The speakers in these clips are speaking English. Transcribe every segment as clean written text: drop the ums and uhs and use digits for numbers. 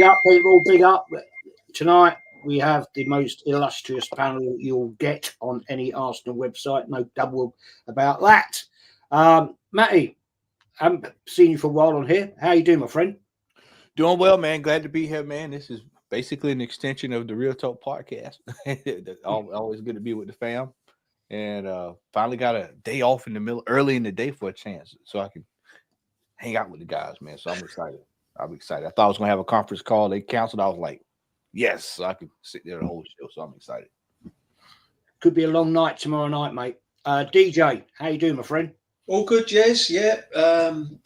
Big up, people, big up. Tonight we have the most illustrious panel you'll get on any Arsenal website. No double about that. Matty, I haven't seen you for a while on here. How you doing, my friend? Doing well, man. Glad to be here, man. This is basically an extension of the Real Talk podcast. Always good to be with the fam. And finally got a day off in the middle, early in the day for a chance, so I can hang out with the guys, man. So I'm excited. I thought I was going to have a conference call. They canceled. I was like, yes, so I could sit there the whole show. So I'm excited. Could be a long night tomorrow night, mate. DJ, how you doing, my friend? All good, Jez. Yeah.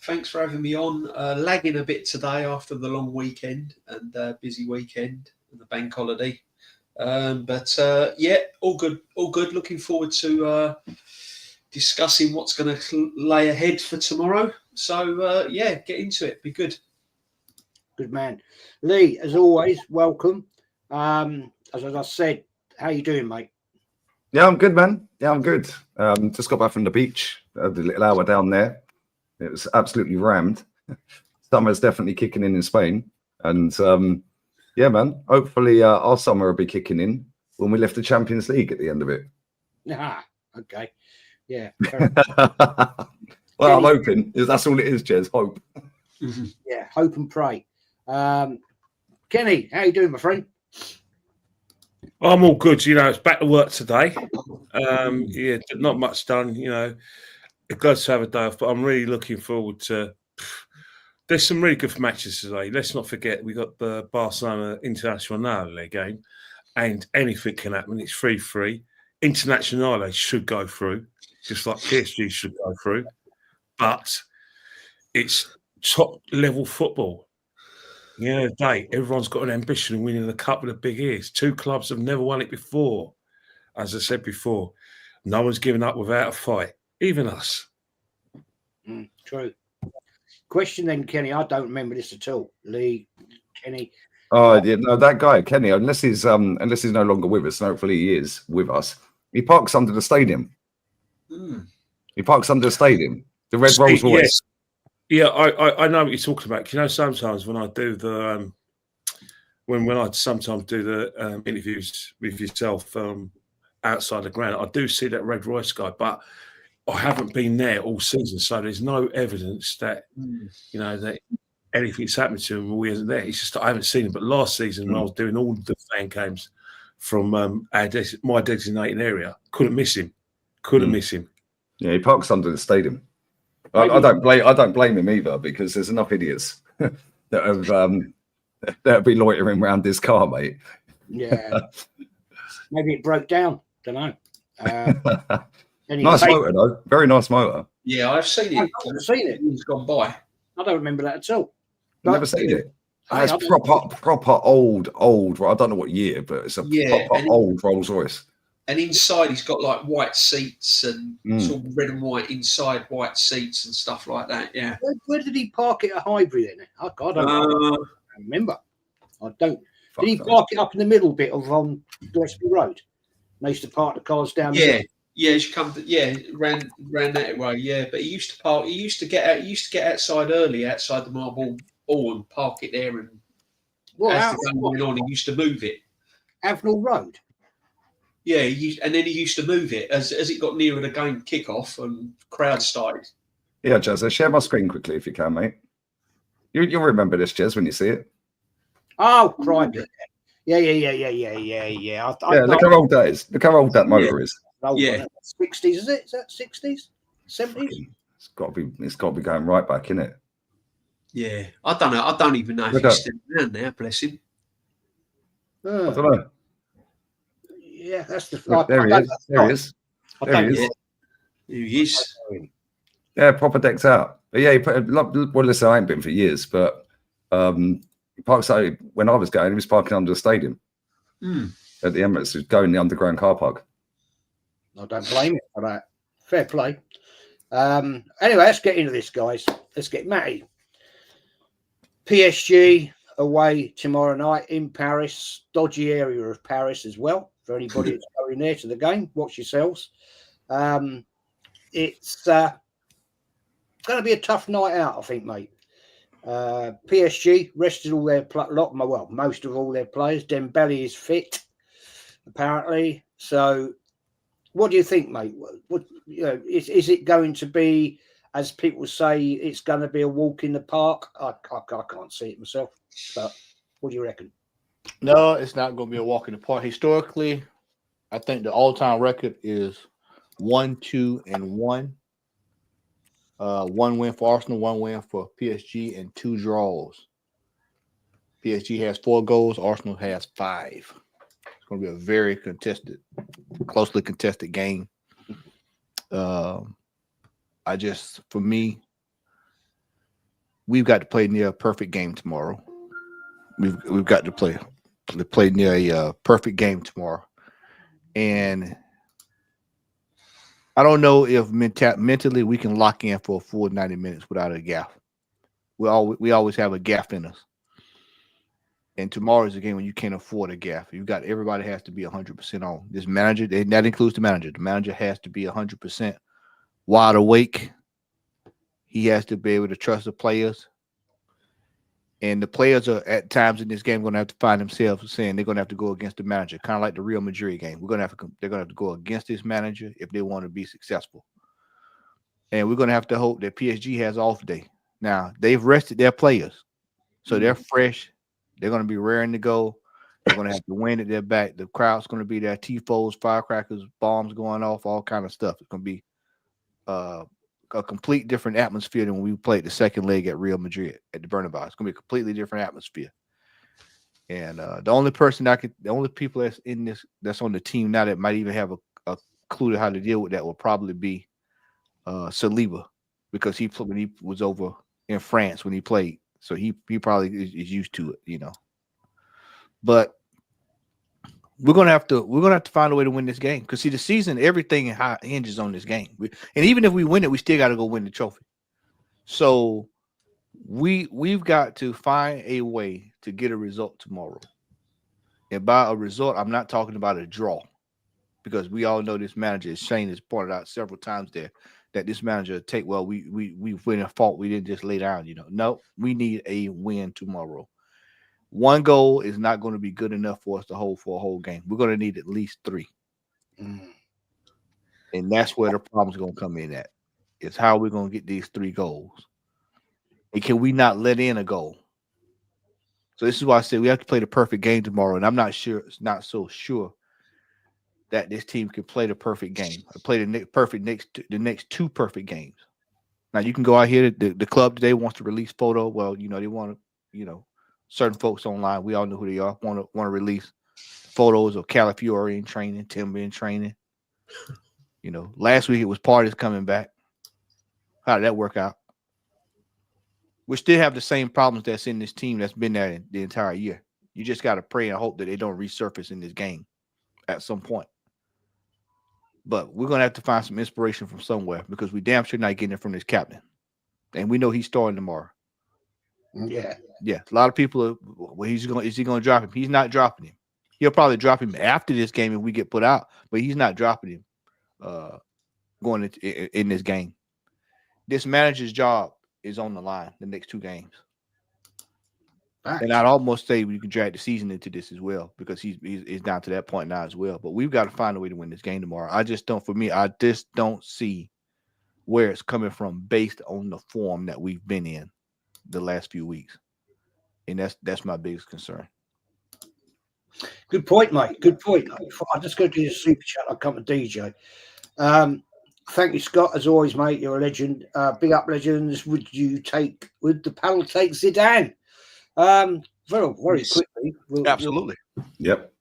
Thanks for having me on. Lagging a bit today after the long weekend and busy weekend and the bank holiday. But all good. All good. Looking forward to discussing what's going to lay ahead for tomorrow. So, get into it. Be good. Good man. Lee, as always, welcome. As I said, how you doing, mate? Yeah, I'm good, man. Yeah, I'm good. Just got back from the beach. The little hour down there. It was absolutely rammed. Summer's definitely kicking in Spain. And, yeah, man, hopefully our summer will be kicking in when we lift the Champions League at the end of it. Ah, okay. Yeah. Well, I'm hoping. That's all it is, Jez. Hope. Yeah, hope and pray. Kenny, how you doing, my friend? I'm all good. It's back to work today. Not much done. Glad to have a day off, but I'm really looking forward to. There's some really good matches today. Let's not forget we got the Barcelona Internazionale game, and anything can happen. It's 3-3. Internazionale should go through, just like PSG should go through, but it's top level football. Today everyone's got an ambition of winning a couple of big ears. Two clubs have never won it before. As I said before, no one's given up without a fight, even us. True. Question then, Kenny. I don't remember this at all. Lee, Kenny. Oh, yeah, no, that guy, Kenny, unless he's no longer with us, and hopefully he is with us, he parks under the stadium. He parks under the stadium. The red Rolls Royce. Yeah, I know what you're talking about. Sometimes when I do the when I sometimes do the interviews with yourself outside the ground, I do see that red Royce guy, but I haven't been there all season, so there's no evidence that that anything's happened to him or he isn't there. It's just I haven't seen him. But last season, when I was doing all the fan games from my designated area, couldn't miss him. Yeah, he parks under the stadium. I don't blame him either, because there's enough idiots that have been loitering around this car, mate. Yeah, maybe it broke down. Don't know. Nice motor though, very nice motor. Yeah, I've seen it. I've seen it. It's gone by. I don't remember that at all. Never seen it. It's proper old. I don't know what year, but it's a proper old Rolls Royce. And inside, he's got like white seats and it's all red and white inside, white seats and stuff like that. Yeah. Where did he park it at Highbury then? I don't remember. I don't. Did he park it up in the middle bit of Gillespie Road? They used to park the cars down there. Yeah, you should come. Ran that way. Yeah, but he used to park. He used to get out. He used to get outside early, outside the Marble Hall, and park it there. And as the game went on, he used to move it. Avenel Road. Yeah, and then he used to move it as it got nearer the game kickoff and crowd started. Yeah, Jez, share my screen quickly if you can, mate. You'll remember this, Jez, when you see it. Oh, crikey. Yeah. Look how old that is. Look how old that motor is. Yeah. 60s, is it? Is that 60s? 70s? It's got to be going right back, isn't it? Yeah. I don't know. I don't even know if he's still around there, bless him. I don't know. Yeah, that's the There he is. He is. Yeah, proper decked out. But yeah, listen, I ain't been for years, but he parks out when I was going, he was parking under the stadium at the Emirates, going in the underground car park. I don't blame him for that. Fair play. Anyway, let's get into this, guys. Let's get Matty. PSG away tomorrow night in Paris, dodgy area of Paris as well. For anybody that's going there to the game, watch yourselves. It's going to be a tough night out, I think, mate. PSG rested all their most of all their players. Dembele is fit, apparently. So, what do you think, mate? What is it going to be, as people say, it's going to be a walk in the park? I can't see it myself, but what do you reckon? No, it's not going to be a walk in the park. Historically, I think the all-time record is 1-2-1. 1 win for Arsenal, 1 win for PSG, and 2 draws. PSG has 4 goals. Arsenal has 5. It's going to be a very closely contested game. For me, we've got to play near a perfect game tomorrow. We've got to play near a perfect game tomorrow, and I don't know if mentally we can lock in for a full 90 minutes without a gaff. We always have a gaff in us. And tomorrow is a game when you can't afford a gaff. Everybody has to be 100% on. This manager, and that includes the manager. The manager has to be 100% wide awake. He has to be able to trust the players. And the players are at times in this game going to have to find themselves saying they're going to have to go against the manager, kind of like the Real Madrid game. They're going to have to go against this manager if they want to be successful. And we're going to have to hope that PSG has off day. Now, they've rested their players, so they're fresh. They're going to be raring to go. They're going to have to win at their back. The crowd's going to be there, tifos, firecrackers, bombs going off, all kind of stuff. It's going to be a complete different atmosphere than when we played the second leg at Real Madrid at the Bernabeu. It's going to be a completely different atmosphere. And the only people that's on the team now that might even have a clue to how to deal with that will probably be Saliba, because when he was over in France when he played. So he probably is used to it, But we're gonna have to find a way to win this game, because see, the season, everything hinges on this game. And even if we win it, we still got to go win the trophy. So we've got to find a way to get a result tomorrow. And by a result, I'm not talking about a draw, because we all know this manager, as Shane has pointed out several times there, that this manager we win a fault. We didn't just lay down, No, we need a win tomorrow. 1 goal is not going to be good enough for us to hold for a whole game. We're going to need at least 3. And that's where the problem's going to come in at. It's how we're going to get these 3 goals. And can we not let in a goal? So this is why I said we have to play the perfect game tomorrow. And I'm not so sure that this team can play the perfect game, or play the next 2 perfect games. Now you can go out here. The club today wants to release photo. Well, they want to, certain folks online, we all know who they are, want to release photos of Calafiore in training, Timber in training. Last week it was Parties coming back. How did that work out? We still have the same problems that's in this team that's been there the entire year. You just got to pray and hope that they don't resurface in this game at some point. But we're going to have to find some inspiration from somewhere, because we damn sure not getting it from this captain. And we know he's starting tomorrow. Yeah. A lot of people is he going to drop him? He's not dropping him. He'll probably drop him after this game if we get put out, but he's not dropping him going in this game. This manager's job is on the line the next 2 games. And I'd almost say we can drag the season into this as well, because he's down to that point now as well. But we've got to find a way to win this game tomorrow. I just don't see where it's coming from based on the form that we've been in the last few weeks. And that's my biggest concern. Good point, mate. Good point. I'm just going to do a super chat. I'll come to DJ. Thank you, Scott. As always, mate, you're a legend. Big up, legends. Would the panel take Zidane? Very quickly. Absolutely. Yep.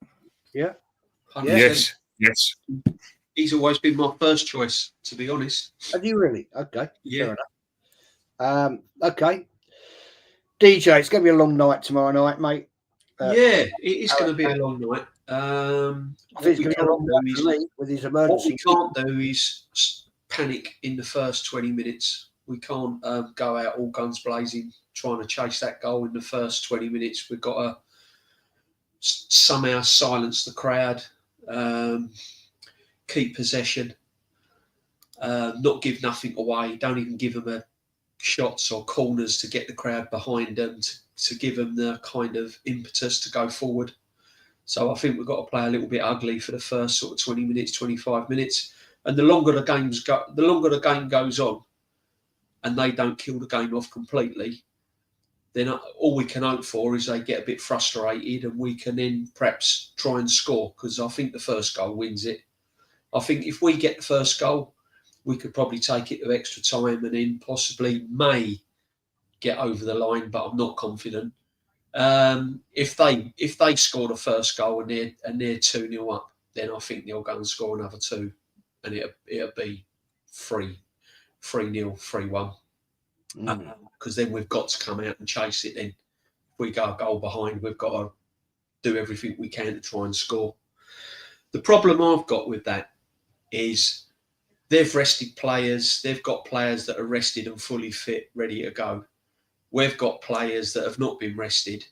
Yeah. Yes. He's always been my first choice, to be honest. Have you really? Okay. Yeah. Fair enough. Okay. DJ, it's going to be a long night tomorrow night, mate. It is going to be a long night. I think it's going to be a long night for me with his emergency. What we can't do is panic in the first 20 minutes. We can't go out all guns blazing trying to chase that goal in the first 20 minutes. We've got to somehow silence the crowd, keep possession, not give nothing away. Don't even give them shots or corners to get the crowd behind them, to give them the kind of impetus to go forward. So I think we've got to play a little bit ugly for the first sort of 20 minutes, 25 minutes. And the longer the game goes on and they don't kill the game off completely, then all we can hope for is they get a bit frustrated and we can then perhaps try and score, because I think the first goal wins it. I think if we get the first goal, we could probably take it to extra time and then possibly may get over the line, but I'm not confident. If they score the first goal and they're 2-0 up, then I think they'll go and score another 2, and it'll be 3-0, 3-1. Because then we've got to come out and chase it. Then if we go a goal behind, we've got to do everything we can to try and score. The problem I've got with that is they've rested players. They've got players that are rested and fully fit, ready to go. We've got players that have not been rested,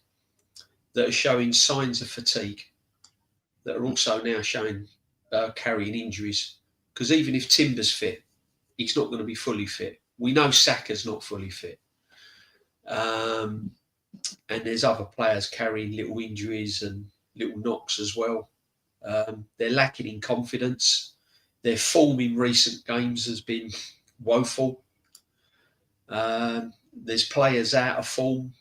that are showing signs of fatigue, that are also now showing carrying injuries. Because even if Timber's fit, he's not going to be fully fit. We know Saka's not fully fit. And there's other players carrying little injuries and little knocks as well. They're lacking in confidence. Their form in recent games has been woeful. There's players out of form.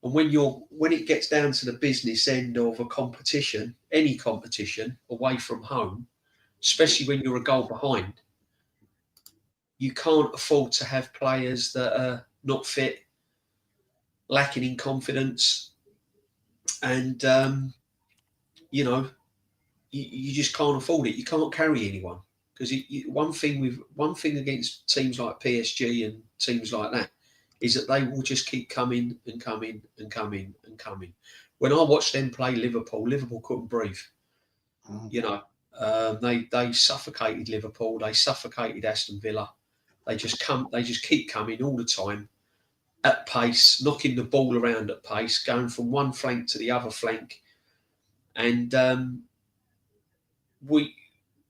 And when it gets down to the business end of a competition, any competition away from home, especially when you're a goal behind, you can't afford to have players that are not fit, lacking in confidence, and you just can't afford it. You can't carry anyone, because one thing against teams like PSG and teams like that is that they will just keep coming and coming and coming and coming. When I watched them play Liverpool couldn't breathe. They suffocated Liverpool. They suffocated Aston Villa. They just keep coming all the time at pace, knocking the ball around at pace, going from one flank to the other flank. And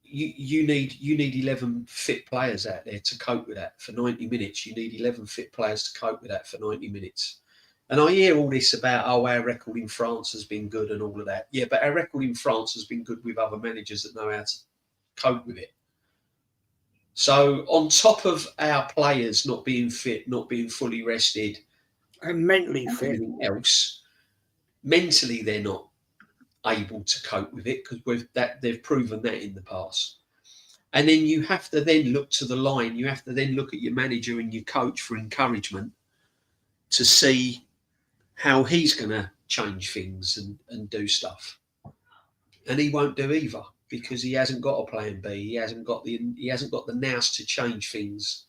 you need 11 fit players out there to cope with that for 90 minutes. You need 11 fit players to cope with that for 90 minutes. And I hear all this about, our record in France has been good and all of that. Yeah, but our record in France has been good with other managers that know how to cope with it. So on top of our players not being fit, not being fully rested, and mentally fit, else, mentally they're not able to cope with it, because they've proven that in the past. And then you have to then look to the line. You have to then look at your manager and your coach for encouragement to see how he's going to change things and do stuff. And he won't do either, because he hasn't got a plan B. He hasn't got the nous to change things.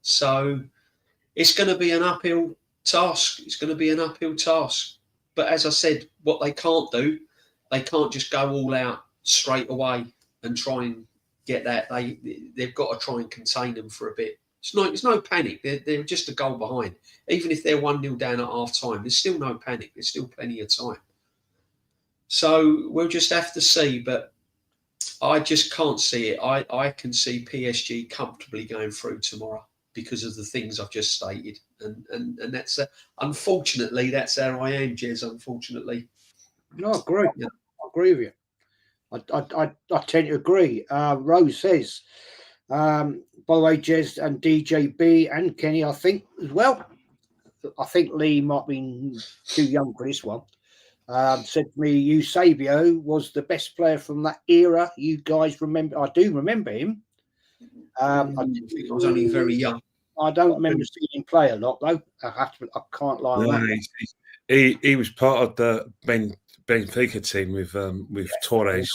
So it's going to be an uphill task. But as I said, what they can't do, they can't just go all out straight away and try and get that. They've got to try and contain them for a bit. It's no panic. They're just a goal behind. Even if they're 1-0 down at half time, there's still no panic. There's still plenty of time. So we'll just have to see. But I just can't see it. I can see PSG comfortably going through tomorrow because of the things I've just stated. And that's unfortunately, that's how I am, Jez, unfortunately. No, I agree. Yeah. I agree with you. I tend to agree. Rose says, by the way, Jez and DJB and Kenny, I think as well. I think Lee might be too young for this one. Said to me, Eusebio was the best player from that era. You guys remember? I do remember him. I was only very young. I don't remember seeing him play a lot though. I can't lie on that. He was part of the Benfica team with Torres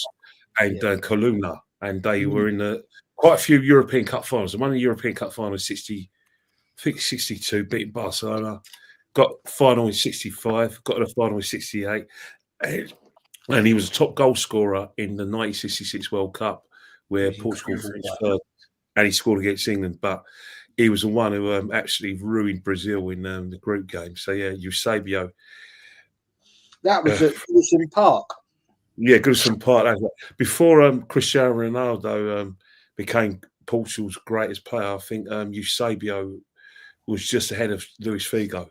and Columna, and they were in quite a few European Cup finals. One of the European Cup finals, 62, beating Barcelona. Got final in 65, got to the final in 68. And he was a top goal scorer in the 1966 World Cup, where Portugal finished third, and he scored against England. But he was the one who actually ruined Brazil in the group game. So, yeah, Eusebio. That was at Goodison Park. Yeah, Goodison Park. Before Cristiano Ronaldo became Portugal's greatest player, I think Eusebio was just ahead of Luis Figo.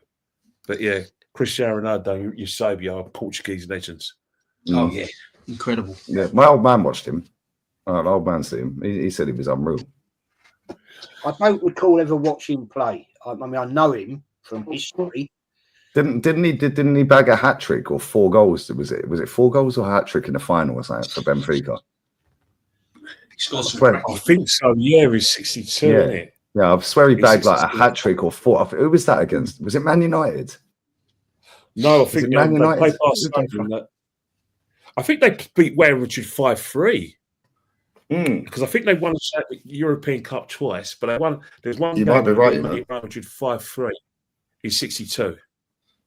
But yeah, Cristiano Ronaldo, Eusebio are Portuguese legends. Oh yeah, incredible. Yeah, my old man watched him. The old man see him. He said he was unreal. I don't recall ever watching him play. I mean, I know him from history. Didn't he bag a hat trick or 4 goals? Was it 4 goals or a hat trick in the final or something for Benfica? He scored some I think so. Yeah, he's 62, Yeah. isn't it? Yeah, I swear he He's bagged like a 62. hat trick or 4. Who was that against? Was it Man United? No, I Was think it Man they United? played Barcelona. I think they beat Real Madrid 5-3 because I think they won the European Cup twice, but they won. There's one You game might be where right, they beat Real Madrid 5-3. He's 62.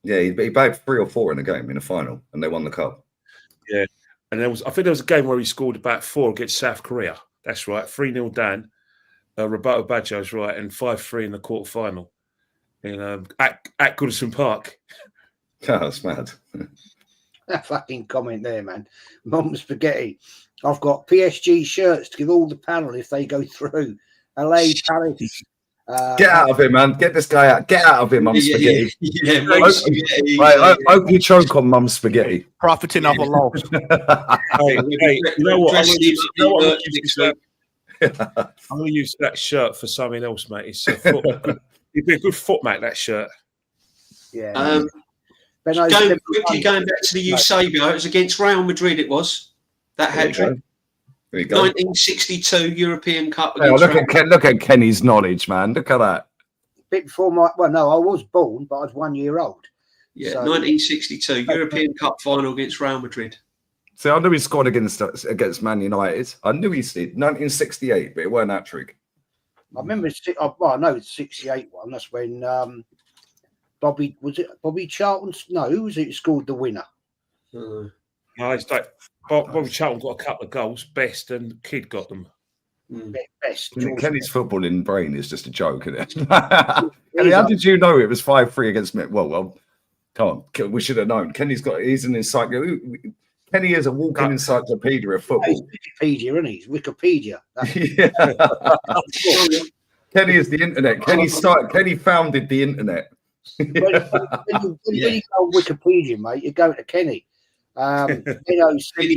Yeah, he bagged 3 or 4 in a game in the final, and they won the cup. Yeah, and I think there was a game where he scored about 4 against South Korea. That's right, 3-0 down. Roberto Baggio's right, and 5-3 in the quarterfinal in at Goodison Park. Yeah, that's mad. That fucking comment there, man. Mom Spaghetti. I've got PSG shirts to give all the panel if they go through. LA Palace. Get out of here, man. Get this guy out. Get out of here, Mum Spaghetti. Yeah, Mum Spaghetti. I hope you choke on Mum Spaghetti. Profiting off a loss. Hey, you know what? I'm going to use that shirt for something else, mate. It's a foot. It'd be a good foot, mate, that shirt. Yeah. Going back to the Eusebio, it was against Real Madrid. It was that hat trick. There you go. 1962 European Cup. Hey, look at Kenny's knowledge, man. Look at that. Bit before I was born, but I was 1 year old. Yeah, So, 1962 European Cup final against Real Madrid. See, I knew he scored against Man United. I knew he did 1968, but it weren't that trick. I remember. I know it's 68 one. That's when Bobby Charlton? No, who was it who scored the winner? No, it's like Bobby Charlton got a couple of goals, Best and Kidd got them. Best. Kenny's footballing brain is just a joke, isn't it? Kenny, how did you know it was 5-3 against me? Well, come on, we should have known. He's an encyclopedia. Kenny is a walking encyclopedia of football. He's Wikipedia, isn't he? He's Wikipedia. Yeah. Kenny is the internet. Kenny founded the internet. when you go on Wikipedia, mate, you're going to Kenny.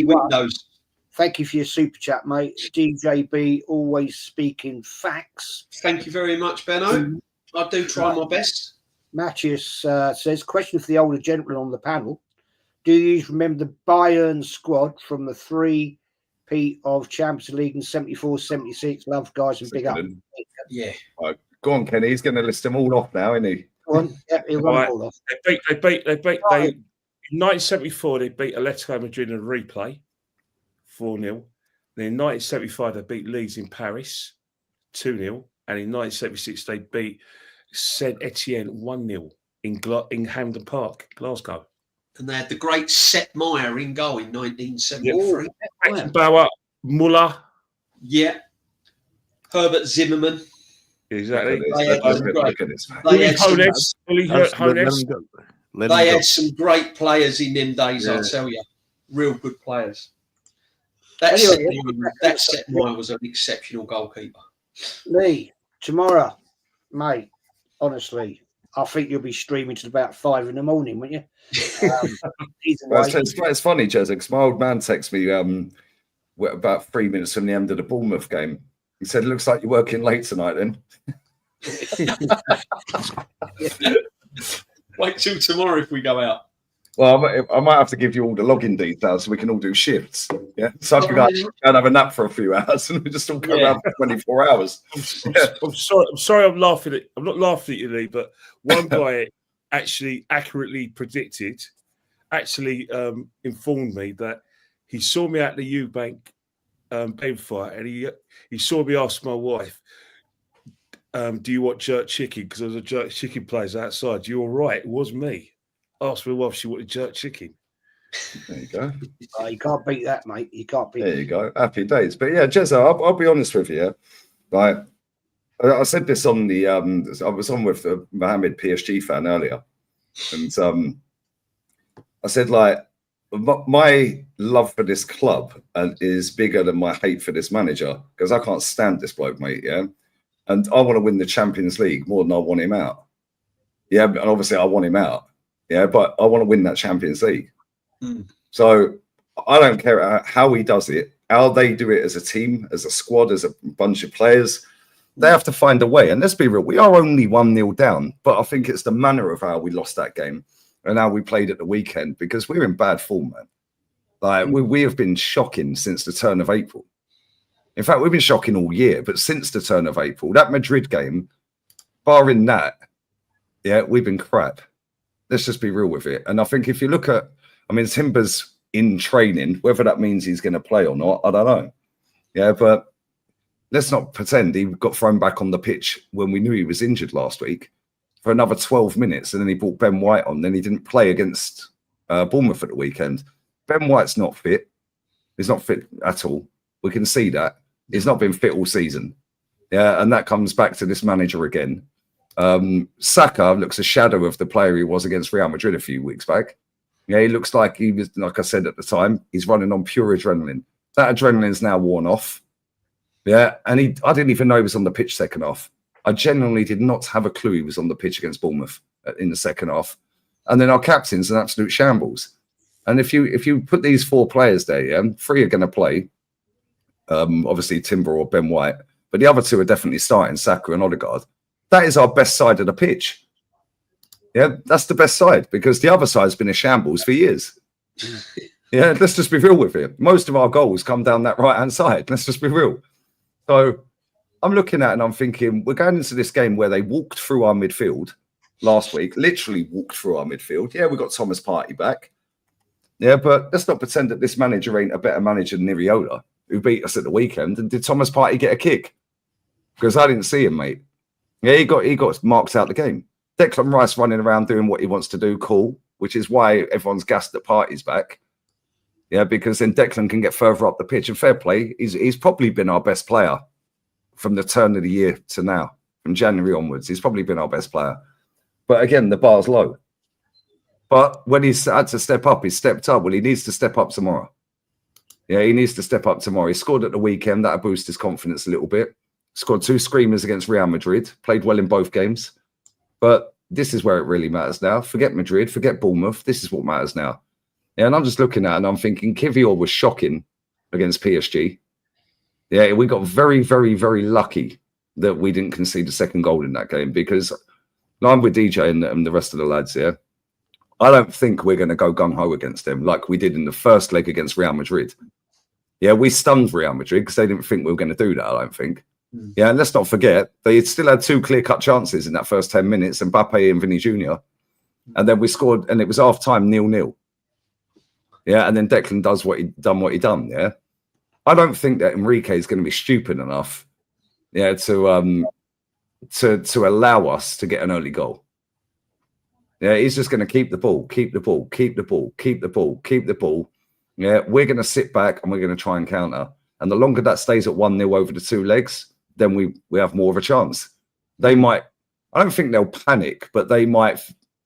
Windows. Thank you for your super chat, mate. DJB always speaking facts. Thank you very much, Benno. I do try my best. Matthias says, question for the older gentleman on the panel. Do you remember the Bayern squad from the 3-peat of Champions League in 74-76? Love, guys, and big up. Yeah. Right, go on, Kenny. He's going to list them all off now, isn't he? Go on. Yeah, he'll run them all off. They in 1974, they beat Atletico Madrid in a replay, 4-0. Then in 1975, they beat Leeds in Paris, 2-0. And in 1976, they beat Saint Etienne 1-0 in Hampden Park, Glasgow. And they had the great Sepp Meyer in goal in 1973. Bauer, Muller. Yeah. Herbert Zimmerman. Exactly. They had some great players in them days, I'll tell you. Real good players. That Sepp Meyer was an exceptional goalkeeper. Lee, tomorrow, mate, honestly, I think you'll be streaming till about 5 in the morning, won't you? It's funny, Jez, because my old man texted me about 3 minutes from the end of the Bournemouth game. He said, "Looks like you're working late tonight, then." Wait till tomorrow if we go out. Well, I might have to give you all the login details so we can all do shifts. Yeah, so I can go and have a nap for a few hours and we just all come around for 24 hours. I'm sorry. I'm laughing at. I'm not laughing at you, Lee, but one guy actually accurately predicted, informed me that he saw me at the Eubank pen fight, and he saw me ask my wife, "Do you want jerk chicken?" Because there was a jerk chicken place outside. "You're right. It was me." Asked my wife if she wanted jerk chicken. There you go. You can't beat that, mate. You can't beat. There you go. Happy days. But yeah, Jezza, I'll be honest with you. Like I said this on the I was on with the Mohammed PSG fan earlier, and I said like my love for this club is bigger than my hate for this manager because I can't stand this bloke, mate. Yeah, and I want to win the Champions League more than I want him out. Yeah, and obviously I want him out. Yeah, but I want to win that Champions League. So I don't care how he does it, how they do it as a team, as a squad, as a bunch of players. They have to find a way. And let's be real, we are only 1-0 down, but I think it's the manner of how we lost that game and how we played at the weekend, because we're in bad form, man. Like we have been shocking since the turn of April. In fact, we've been shocking all year, but since the turn of April, that Madrid game, barring that, yeah, we've been crap. Let's just be real with it. And I think if you look at, I mean, Timber's in training, whether that means he's going to play or not, I don't know. Yeah, but let's not pretend he got thrown back on the pitch when we knew he was injured last week for another 12 minutes. And then he brought Ben White on. Then he didn't play against Bournemouth at the weekend. Ben White's not fit. He's not fit at all. We can see that. He's not been fit all season. Yeah, and that comes back to this manager again. Saka looks a shadow of the player he was against Real Madrid a few weeks back. Yeah, he looks like he was, like I said at the time, he's running on pure adrenaline. That adrenaline's now worn off. Yeah, and I didn't even know he was on the pitch second half. I genuinely did not have a clue he was on the pitch against Bournemouth in the second half. And then our captain's an absolute shambles. And if you put these 4 players there, yeah, 3 are going to play. Obviously Timber or Ben White, but the other 2 are definitely starting, Saka and Odegaard. That is our best side of the pitch. Yeah, that's the best side, because the other side's been a shambles for years. Yeah, let's just be real with it. Most of our goals come down that right-hand side. Let's just be real. So I'm looking at it and I'm thinking, we're going into this game where they walked through our midfield last week, literally walked through our midfield. Yeah, we got Thomas Partey back. Yeah, but let's not pretend that this manager ain't a better manager than Iriola, who beat us at the weekend. And did Thomas Partey get a kick? Because I didn't see him, mate. Yeah, he got marked out the game. Declan Rice running around doing what he wants to do, cool, which is why everyone's gassed that Partey's back. Yeah, because then Declan can get further up the pitch. And fair play, he's probably been our best player from the turn of the year to now, from January onwards. He's probably been our best player. But again, the bar's low. But when he's had to step up, he's stepped up. Well, he needs to step up tomorrow. Yeah, he needs to step up tomorrow. He scored at the weekend. That'll boost his confidence a little bit. Scored 2 screamers against Real Madrid. Played well in both games. But this is where it really matters now. Forget Madrid. Forget Bournemouth. This is what matters now. Yeah, and I'm just looking at it and I'm thinking Kivior was shocking against PSG. Yeah, we got very, very, very lucky that we didn't concede the second goal in that game, because I'm with DJ and the rest of the lads here. I don't think we're going to go gung-ho against them like we did in the first leg against Real Madrid. Yeah, we stunned Real Madrid because they didn't think we were going to do that, I don't think. Yeah, and let's not forget, they still had 2 clear-cut chances in that first 10 minutes, Mbappe and Vinny Jr. And then we scored, and it was half-time 0-0. Yeah, and then Declan does what he done, yeah. I don't think that Enrique is going to be stupid enough, yeah, to allow us to get an early goal. Yeah, he's just going to keep the ball. Yeah, we're going to sit back and we're going to try and counter. And the longer that stays at 1-0 over the 2 legs, then we have more of a chance. They might, I don't think they'll panic, but they might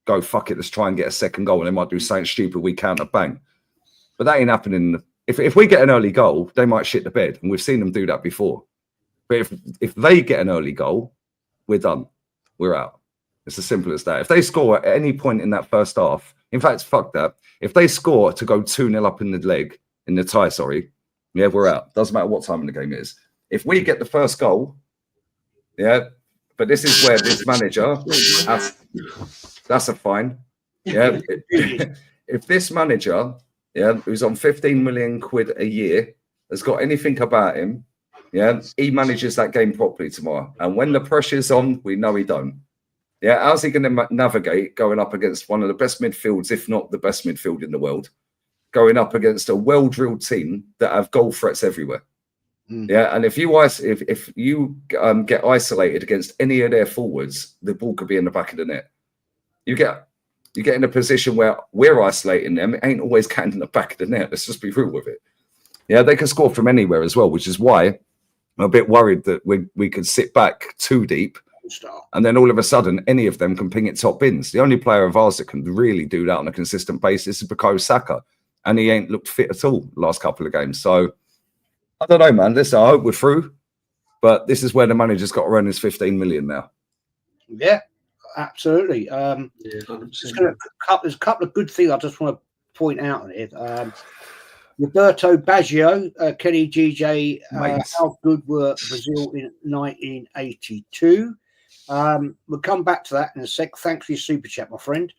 go, fuck it, let's try and get a second goal. And they might do something stupid, we counter, bang. But that ain't happening. If we get an early goal, they might shit the bed. And we've seen them do that before. But if they get an early goal, we're done. We're out. It's as simple as that. If they score at any point in that first half, in fact, fuck that. If they score to go 2-0 up in the tie, yeah, we're out. Doesn't matter what time in the game it is. If we get the first goal, yeah, but this is where this manager, that's a fine. Yeah. If this manager, yeah, who's on 15 million quid a year, has got anything about him, yeah, he manages that game properly tomorrow. And when the pressure's on, we know he don't. Yeah, how's he going to navigate going up against one of the best midfields, if not the best midfield in the world, going up against a well-drilled team that have goal threats everywhere? Yeah, and if you get isolated against any of their forwards, the ball could be in the back of the net. You get in a position where we're isolating them. It ain't always getting in the back of the net. Let's just be real with it. Yeah, they can score from anywhere as well, which is why I'm a bit worried that we could sit back too deep. And then all of a sudden, any of them can ping it top bins. The only player of ours that can really do that on a consistent basis is Bukayo Saka. And he ain't looked fit at all the last couple of games. So, I don't know, man. Listen, I hope we're through. But this is where the manager's got to earn his 15 million now. Yeah, absolutely. Yeah, There's a couple of good things I just want to point out on it. Roberto Baggio, Kenny GJ, how good were Brazil in 1982? We'll come back to that in a sec. Thanks for your super chat, my friend.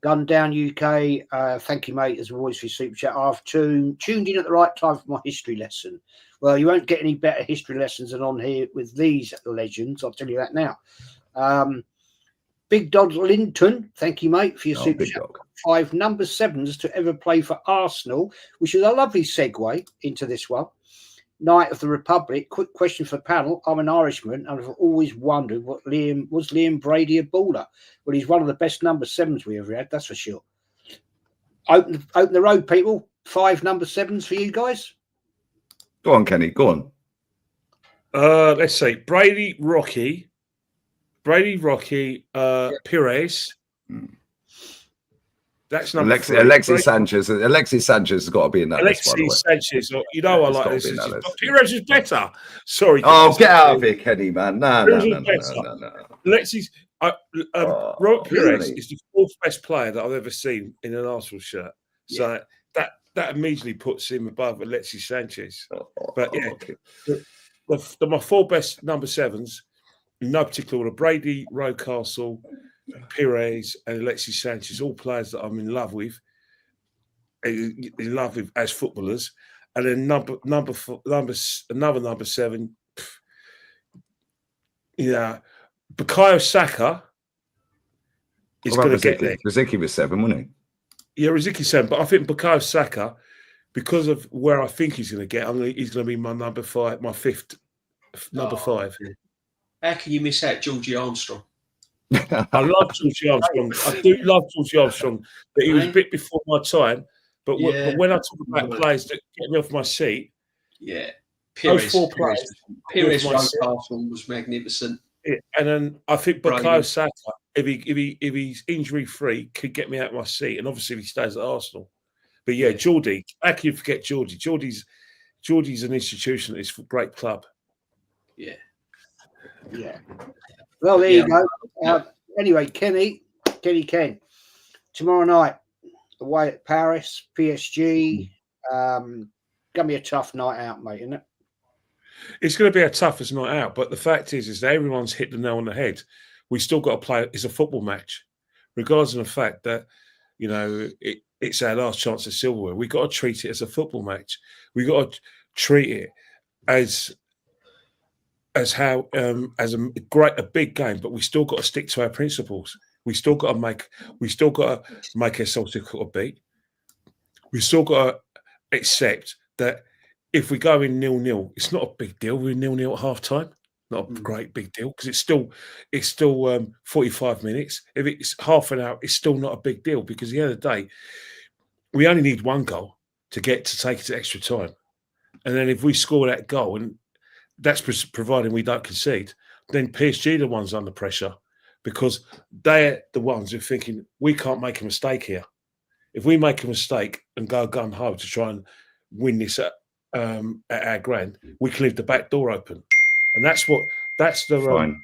Gun Down UK, thank you, mate, as always, for your super chat. I've tuned in at the right time for my history lesson. Well, you won't get any better history lessons than on here with these legends, I'll tell you that now. Big Dog Linton, thank you, mate, for your super chat. 5 number 7s to ever play for Arsenal, which is a lovely segue into this one. Knight of the Republic. Quick question for the panel. I'm an Irishman and I've always wondered was Liam Brady a baller? Well, he's one of the best number 7s we ever had, that's for sure. Open the road, people. 5 number 7s for you guys. Go on, Kenny. Go on. Let's see. Brady, Rocky, Pires. That's number 3. Alexis Sanchez. Alexis Sanchez has got to be in that list, by the way. Alexis Sanchez. You know, I like this. But Pires is better. Sorry. Oh, get out of here, Kenny, man. No. Alexis, Robert Pires really? is the 4th best player that I've ever seen in an Arsenal shirt. So that immediately puts him above Alexis Sanchez. But yeah, okay. My 4 best number 7s, in no particular order, Brady, Rocastle, Pires and Alexis Sanchez, all players that I'm in love with as footballers. And then another number 7, Bukayo Saka is going to get there. Riziki was 7, wasn't he? Yeah, Riziki 7, but I think Bukayo Saka, because of where I think he's going to get, he's going to be my number 5, my 5th number 5. How can you miss out Georgie Armstrong? I love Georgie Armstrong. I do love Georgie Armstrong, but he was a bit before my time. But when I talk about players that get me off my seat, those 4 players. Pires was magnificent. Yeah, and then I think Bukayo Saka, if he's injury free, could get me out of my seat. And obviously, if he stays at Arsenal. But Geordie, how can you forget Geordie? Geordie's an institution. It's a great club. Yeah. Well, there you go. Anyway, Ken, tomorrow night away at Paris, PSG. Gonna be a tough night out, mate, isn't it? It's going to be a toughest night out, but the fact is that everyone's hit the nail on the head. We still got to play. It's a football match, regardless of the fact that it's our last chance at silverware. We got to treat it as a football match. We got to treat it as a big game, but we still got to stick to our principles. We still got to make ourselves difficult to beat. We still got to accept that if we go in 0-0, it's not a big deal. We're 0-0 at half time. Not a great big deal because it's still 45 minutes. If it's half an hour, it's still not a big deal because at the end of the day, we only need 1 goal to take it to extra time. And then if we score that goal, and that's providing we don't concede, then PSG are the ones under pressure because they're the ones who are thinking we can't make a mistake here. If we make a mistake and go gun-ho to try and win this at our ground, we can leave the back door open. And that's the Fine.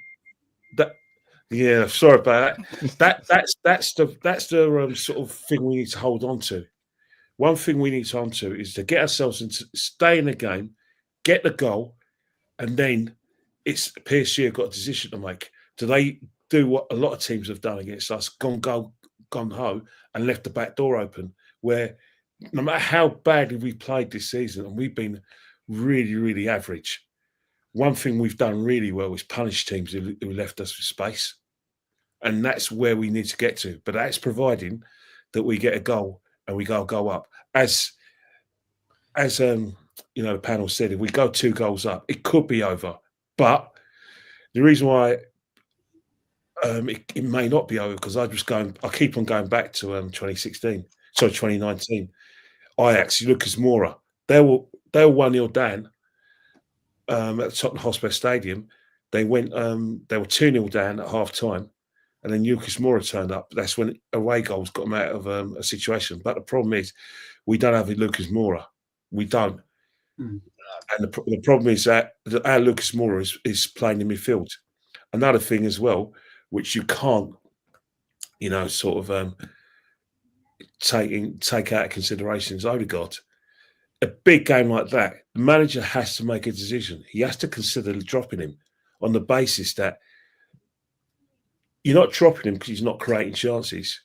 Sorry about that. That's the sort of thing we need to hold on to. One thing we need to hold on to is to get ourselves into stay in the game, get the goal, and then it's PSG have got a decision to make. Do they do what a lot of teams have done against us, gone ho, and left the back door open? Where no matter how badly we've played this season, and we've been really, really average, one thing we've done really well is punish teams who left us with space. And that's where we need to get to. But that's providing that we get a goal and we go up. As the panel said, if we go 2 goals up, it could be over. But the reason why it may not be over because I keep on going back to 2019. Ajax, Lucas Moura, they were 1-0 down at Tottenham Hotspur Stadium. They were 2-0 down at half time, and then Lucas Moura turned up. That's when away goals got them out of a situation. But the problem is, we don't have a Lucas Moura. We don't. And the problem is that our Lucas Moura is playing in midfield. Another thing as well, which you can't, sort of take out of consideration is Odegaard. A big game like that, the manager has to make a decision. He has to consider dropping him on the basis that you're not dropping him because he's not creating chances.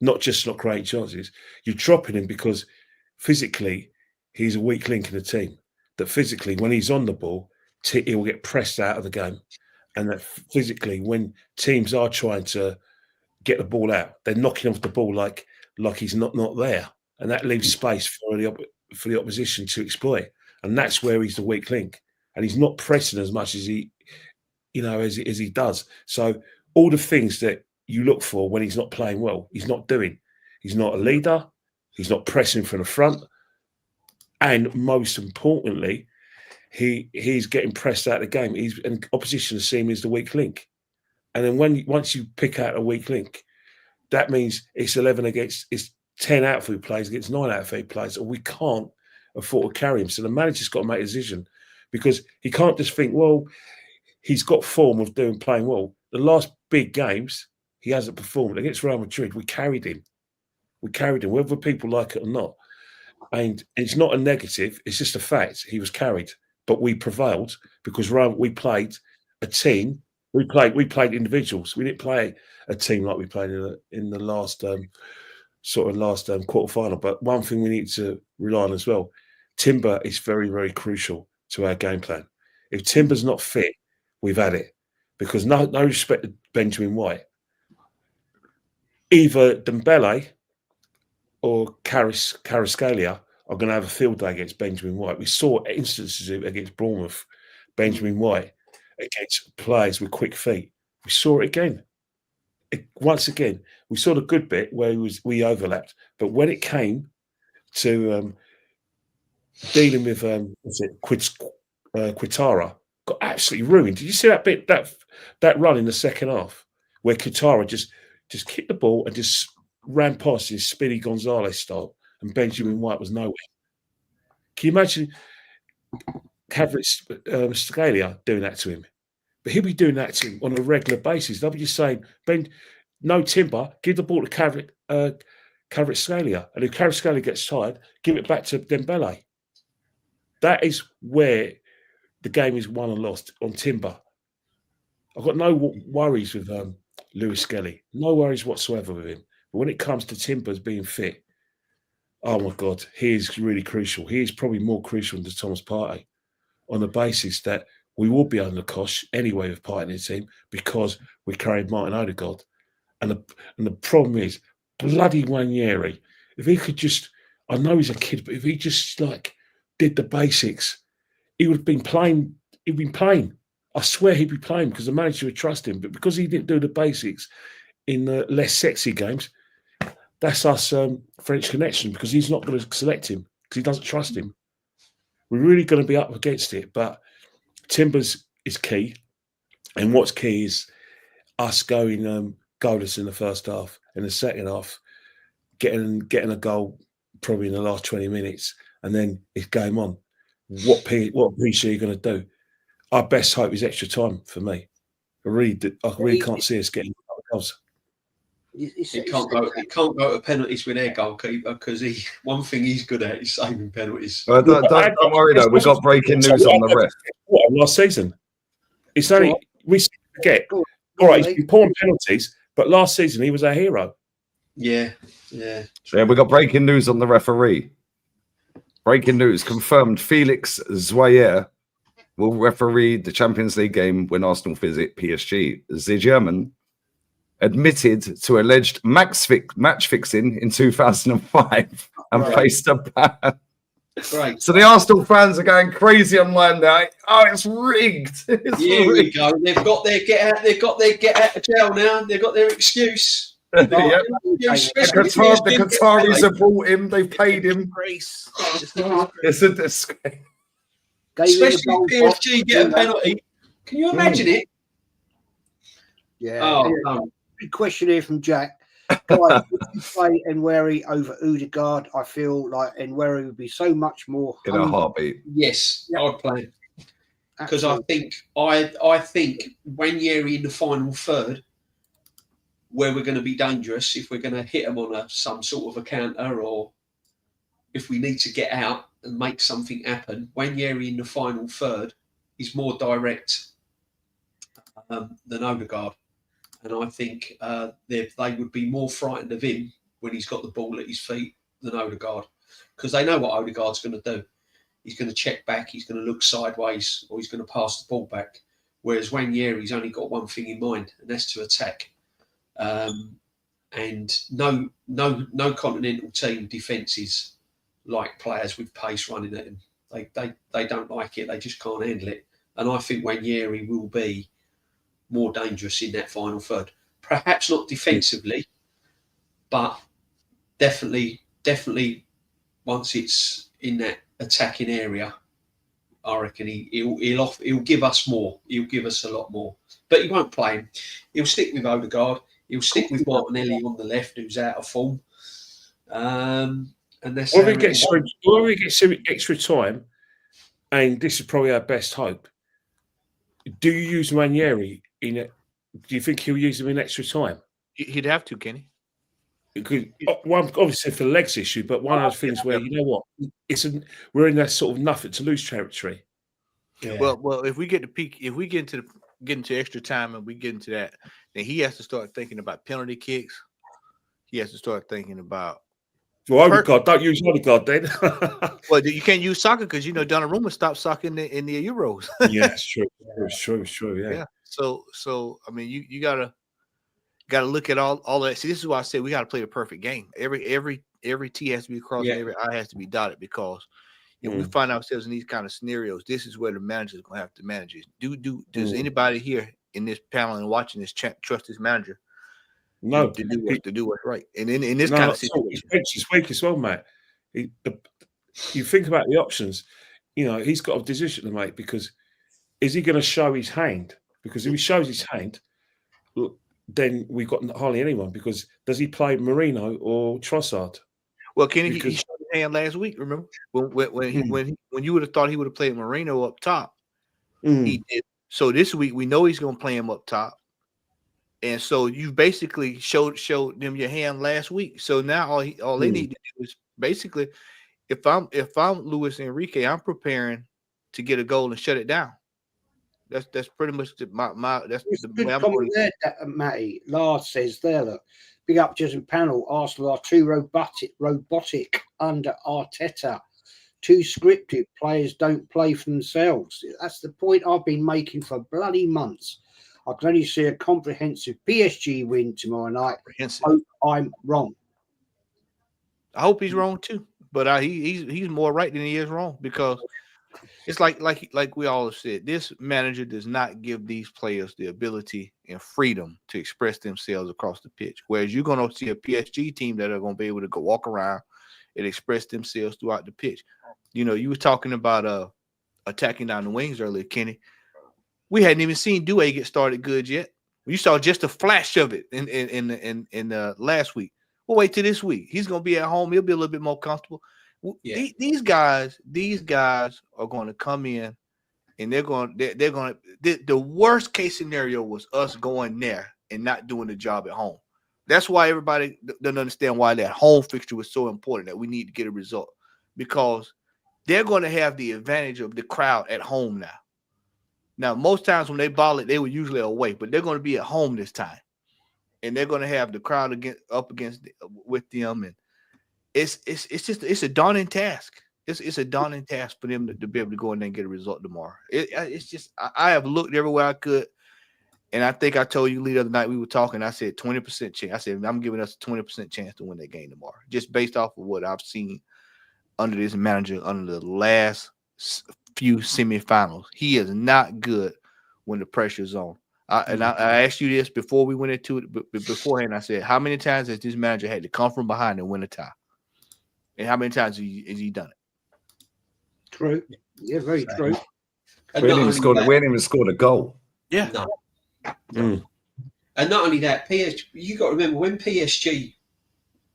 Not just not creating chances. You're dropping him because physically he's a weak link in the team. That physically, when he's on the ball, he will get pressed out of the game. And that physically, when teams are trying to get the ball out, they're knocking off the ball like he's not there. And that leaves space for the opposition to exploit. And that's where he's the weak link. And he's not pressing as much as he does. So all the things that you look for when he's not playing well, he's not doing. He's not a leader. He's not pressing from the front. And most importantly, he's getting pressed out of the game. And opposition has seen him as the weak link. And then once you pick out a weak link, that means it's 10 outfield players against 9 outfield players, and we can't afford to carry him. So the manager's got to make a decision, because he can't just think, well, he's got form of playing well. The last big games, he hasn't performed. Against Real Madrid, we carried him. Whether people like it or not. And it's not a negative, it's just a fact. He was carried, but we prevailed because we played a team. We played individuals. We didn't play a team like we played in the last quarter final. But one thing we need to rely on as well, Timber is very, very crucial to our game plan. If Timber's not fit, we've had it. Because no respect to Benjamin White. Either Dembele or Kvaratskhelia are going to have a field day against Benjamin White. We saw instances against Bournemouth, Benjamin White, against players with quick feet. We saw it again. Once again, we saw the good bit where we overlapped. But when it came to dealing with Quintara, got absolutely ruined. Did you see that bit, that run in the second half where Quintara just kicked the ball and just ran past his Speedy Gonzalez style, and Benjamin White was nowhere? Can you imagine Kvaratskhelia doing that to him? But he'll be doing that to him on a regular basis. They'll be just saying, no Timber, give the ball to Kvaratskhelia. And if Kvaratskhelia gets tired, give it back to Dembele. That is where the game is won and lost, on Timber. I've got no worries with Lewis Skelly. No worries whatsoever with him. But when it comes to Timbers being fit, oh my God, he is really crucial. He is probably more crucial than Thomas Partey, on the basis that we will be under cosh anyway with Partey in the team because we carried Martin Odegaard. And the problem is, bloody Ranieri, if he could just, I know he's a kid, but if he just did the basics, he would have been playing. He'd been playing. I swear he'd be playing because the manager would trust him. But because he didn't do the basics in the less sexy games, that's us French connection, because he's not going to select him because he doesn't trust him. We're really going to be up against it. But Timbers is key. And what's key is us going goalless in the first half. In the second half, getting a goal probably in the last 20 minutes. And then it's game on. What piece are you going to do? Our best hope is extra time for me. I really can't see us getting goals. It can't go to penalties with their goalkeeper, because one thing he's good at is saving penalties. Don't worry though, we've got breaking news on the ref. What, last season? It's only we forget. All right, he's been pouring penalties, but last season he was our hero. Yeah. So we got breaking news on the referee. Breaking news confirmed: Felix Zwayer will referee the Champions League game when Arsenal visit PSG. The German admitted to alleged match fixing in 2005 and faced a ban. Right. So the Arsenal fans are going crazy online now. Oh, it's rigged. Here we go. They've got their get out of jail now. They've got their excuse. Yep. The Qataris have brought him. They've paid him. It's a disgrace. Especially if PSG get a penalty. Can you imagine it? Yeah. Oh, no. Big question here from Jack. Guys, if you play Enweri over Odegaard, I feel like Enweri would be so much more In a heartbeat. Yes, Yeah. I'd play him. Because I think Nwaneri in the final third, where we're going to be dangerous, if we're going to hit them on some sort of a counter, or if we need to get out and make something happen, Nwaneri in the final third is more direct than Odegaard. And I think they would be more frightened of him when he's got the ball at his feet than Odegaard, because they know what Odegaard's going to do. He's going to check back, he's going to look sideways, or he's going to pass the ball back. Whereas Nwaneri's only got one thing in mind, and that's to attack. And no continental team defences like players with pace running at him. They don't like it. They just can't handle it. And I think Nwaneri will be more dangerous in that final third. Perhaps not defensively, but definitely once it's in that attacking area, I reckon he'll give us more. He'll give us a lot more. But he won't play him. He'll stick with Odegaard. He'll stick with Martinelli on the left, who's out of form. And that's Or if he gets some extra time, and this is probably our best hope. Do you use Nwaneri in it? Do you think he'll use him in extra time? He'd have to, Kenny. One, obviously for the legs issue, but one of those things where you know what, we're in that sort of nothing to lose territory. Yeah. Well, if we get to peak, if we get into extra time and we get into that, then he has to start thinking about penalty kicks. He has to start thinking about. Well, Odegaard, don't use Odegaard then. Well, you can't use soccer because Donnarumma stopped soccer in the Euros. Yeah, it's true. It's true. Yeah. So I mean, you gotta look at all that. See, this is why I say we gotta play the perfect game. Every T has to be crossed, and every I has to be dotted, because if we find ourselves in these kind of scenarios, this is where the manager is gonna have to manage it. Does anybody here in this panel and watching this trust this manager? No, to do what's right. And in this kind of situation, it's weak as well, mate. You think about the options. He's got a decision to make, because is he going to show his hand? Because if he shows his hand, then we've got hardly anyone. Because does he play Marino or Trossard? Well, Kenny, he showed his hand last week. Remember when you would have thought he would have played Marino up top, he did. So this week we know he's going to play him up top. And so you basically showed them your hand last week. So now all they need to do is basically, if I'm Luis Enrique, I'm preparing to get a goal and shut it down. That's pretty much that's the way I'm going there, Matty. Lars says there, look, big up Jason Panel. Arsenal are too robotic under Arteta. Too scripted. Players don't play for themselves. That's the point I've been making for bloody months. I can only see a comprehensive PSG win tomorrow night. Hope I'm wrong. I hope he's wrong too, but he's more right than he is wrong, because it's like we all said, this manager does not give these players the ability and freedom to express themselves across the pitch. Whereas you're going to see a PSG team that are going to be able to go walk around and express themselves throughout the pitch. You were talking about attacking down the wings earlier, Kenny. We hadn't even seen Doué get started good yet. You saw just a flash of it in last week. We'll wait till this week. He's going to be at home. He'll be a little bit more comfortable. Yeah. These guys are going to come in, and they're going. The worst case scenario was us going there and not doing the job at home. That's why everybody doesn't understand why that home fixture was so important, that we need to get a result, because they're going to have the advantage of the crowd at home now. Now, most times when they ball it, they were usually away, but they're going to be at home this time, and they're going to have the crowd up against with them, and it's a daunting task. It's a daunting task for them to be able to go in there and get a result tomorrow. It's just I have looked everywhere I could, and I think I told you the other night we were talking. I said 20% chance. I said I'm giving us a 20% chance to win that game tomorrow, just based off of what I've seen under this manager under the last few semifinals. He is not good when the pressure's on. I asked you this before we went into it beforehand. I said, how many times has this manager had to come from behind and win a tie? And how many times has he done it? True. Yeah, very true. We hadn't even scored a goal. Yeah. No. And not only that, you got to remember when PSG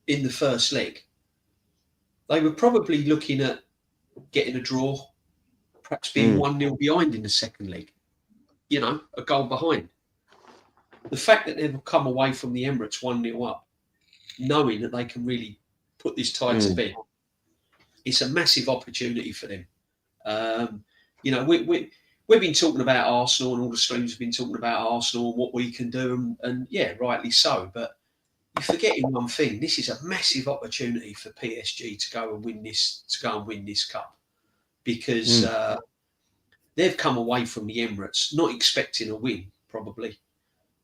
in the first leg, they were probably looking at getting a draw, perhaps being 1-0 behind in the second leg, you know, a goal behind. The fact that they've come away from the Emirates 1-0 up, knowing that they can really put this tie to bed, it's a massive opportunity for them. You know, we've been talking about Arsenal, and all the streams have been talking about Arsenal and what we can do, and yeah, rightly so. But you're forgetting one thing: this is a massive opportunity for PSG to go and win this cup, because they've come away from the Emirates not expecting a win, probably,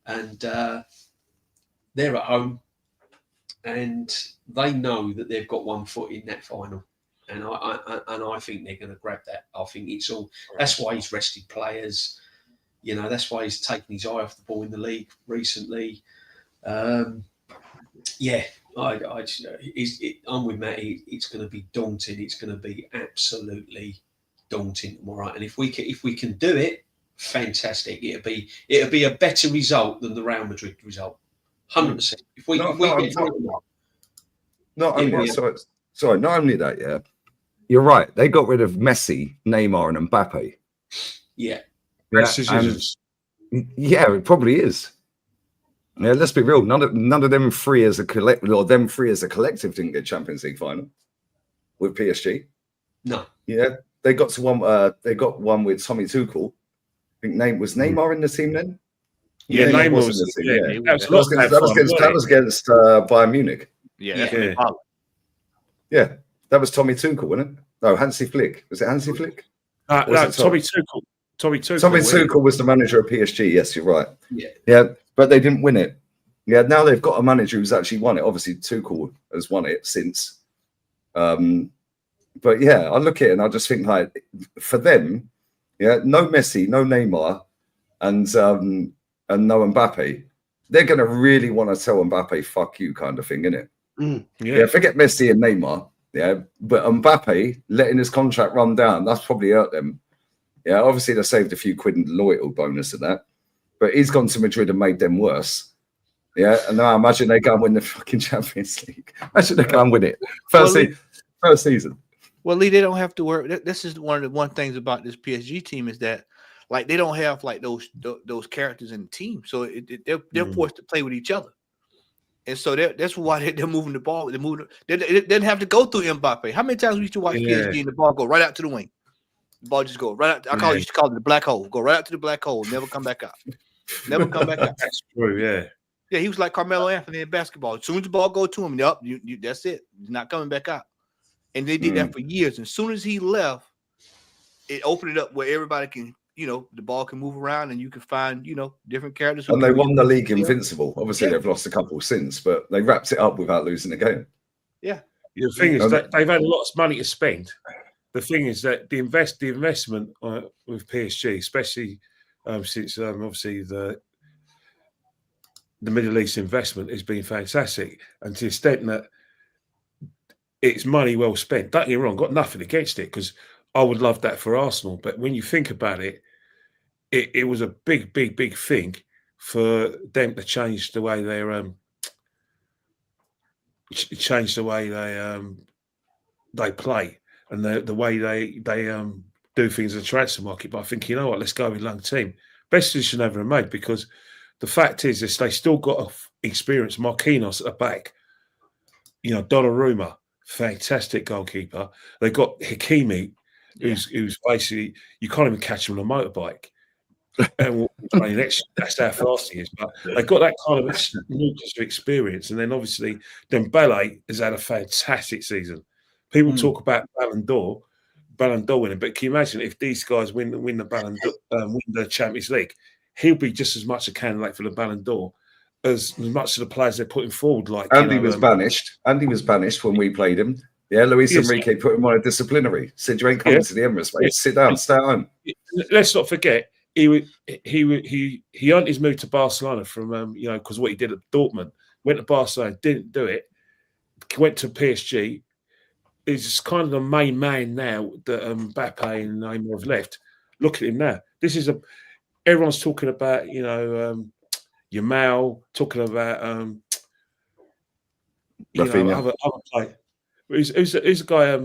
and they're at home, and they know that they've got one foot in that final. And I think they're going to grab that. I think it's all. That's why he's rested players. You know, that's why he's taken his eye off the ball in the league recently. Yeah, I'm with Matty. It's going to be daunting. It's going to be absolutely daunting. All right, and if we can do it, fantastic. It'll be a better result than the Real Madrid result. 100%. If we get not only that, yeah. You're right. They got rid of Messi, Neymar, and Mbappe. Yeah. Yeah, it probably is. Yeah, let's be real. None of them three as a collective, or them three as a collective, didn't get Champions League final with PSG. No. Yeah, they got to one. They got one with Tommy Tuchel. I think Neymar in the team then. Yeah, Neymar was in the team. Yeah. That was against Bayern Munich. Yeah. That was Tommy Tuchel, wasn't it? No, Hansi Flick. Was it Hansi Flick? No, Tommy Tuchel. Tommy Tuchel was the manager of PSG. Yes, you're right. Yeah, but they didn't win it. Yeah, now they've got a manager who's actually won it. Obviously, Tuchel has won it since. But yeah, I look at it and I just think, like, for them, yeah, no Messi, no Neymar, and no Mbappe. They're going to really want to tell Mbappe, "Fuck you," kind of thing, innit? Yeah, forget Messi and Neymar. Yeah, but Mbappe letting his contract run down, that's probably hurt them. Yeah, obviously they saved a few quid in loyalty bonus and that, but he's gone to Madrid and made them worse. Yeah, and now imagine they go and win the fucking Champions League. Imagine they go and win it first season. Well, Lee, they don't have to worry. This is one of the things about this PSG team is that, like, they don't have like those characters in the team, so they're forced to play with each other. And so that's why they're moving the ball. They didn't have to go through Mbappe. How many times we used to watch PSG and the ball go right out to the wing? The ball just go right out. I used to call it the black hole. Go right out to the black hole. Never come back out. Never come back out. That's true, yeah. Yeah, he was like Carmelo Anthony in basketball. As soon as the ball go to him, that's it. He's not coming back out. And they did that for years. And as soon as he left, it opened it up where everybody can, the ball can move around and you can find, different characters. And they won the league invincible. Obviously, they've lost a couple since, but they wrapped it up without losing a game. Yeah. The thing is that they've had lots of money to spend. The thing is that the investment with PSG, especially since obviously the Middle East investment has been fantastic, and to the extent that it's money well spent. Don't get me wrong, got nothing against it because I would love that for Arsenal. But when you think about it, it was a big thing for them to change the way they they play and the way they do things in the transfer market. But I think, you know what, let's go with young team. Best decision ever made, because the fact is they still got experience. Marquinhos at the back, Donnarumma, fantastic goalkeeper. They got Hakimi, who's basically, you can't even catch him on a motorbike. And that's how fast he is. But they got that kind of nucleus of experience. And then obviously Dembele has had a fantastic season. People talk about Ballon d'Or winning, but can you imagine if these guys win the Ballon d'Or, win the Champions League? He'll be just as much a candidate for the Ballon d'Or as much of the players they're putting forward. Like Andy was banished. Andy was banished when we played him. Yeah, Luis Enrique put him on a disciplinary. Said, "You ain't coming to the Emirates, mate. Sit down, stay at home." Let's not forget, he earned his move to Barcelona from because what he did at Dortmund. Went to Barcelona, didn't do it. Went to PSG. Is kind of the main man now that Mbappe and Neymar have left. Look at him now. Everyone's talking about Yamal, talking about other play. Who's a guy?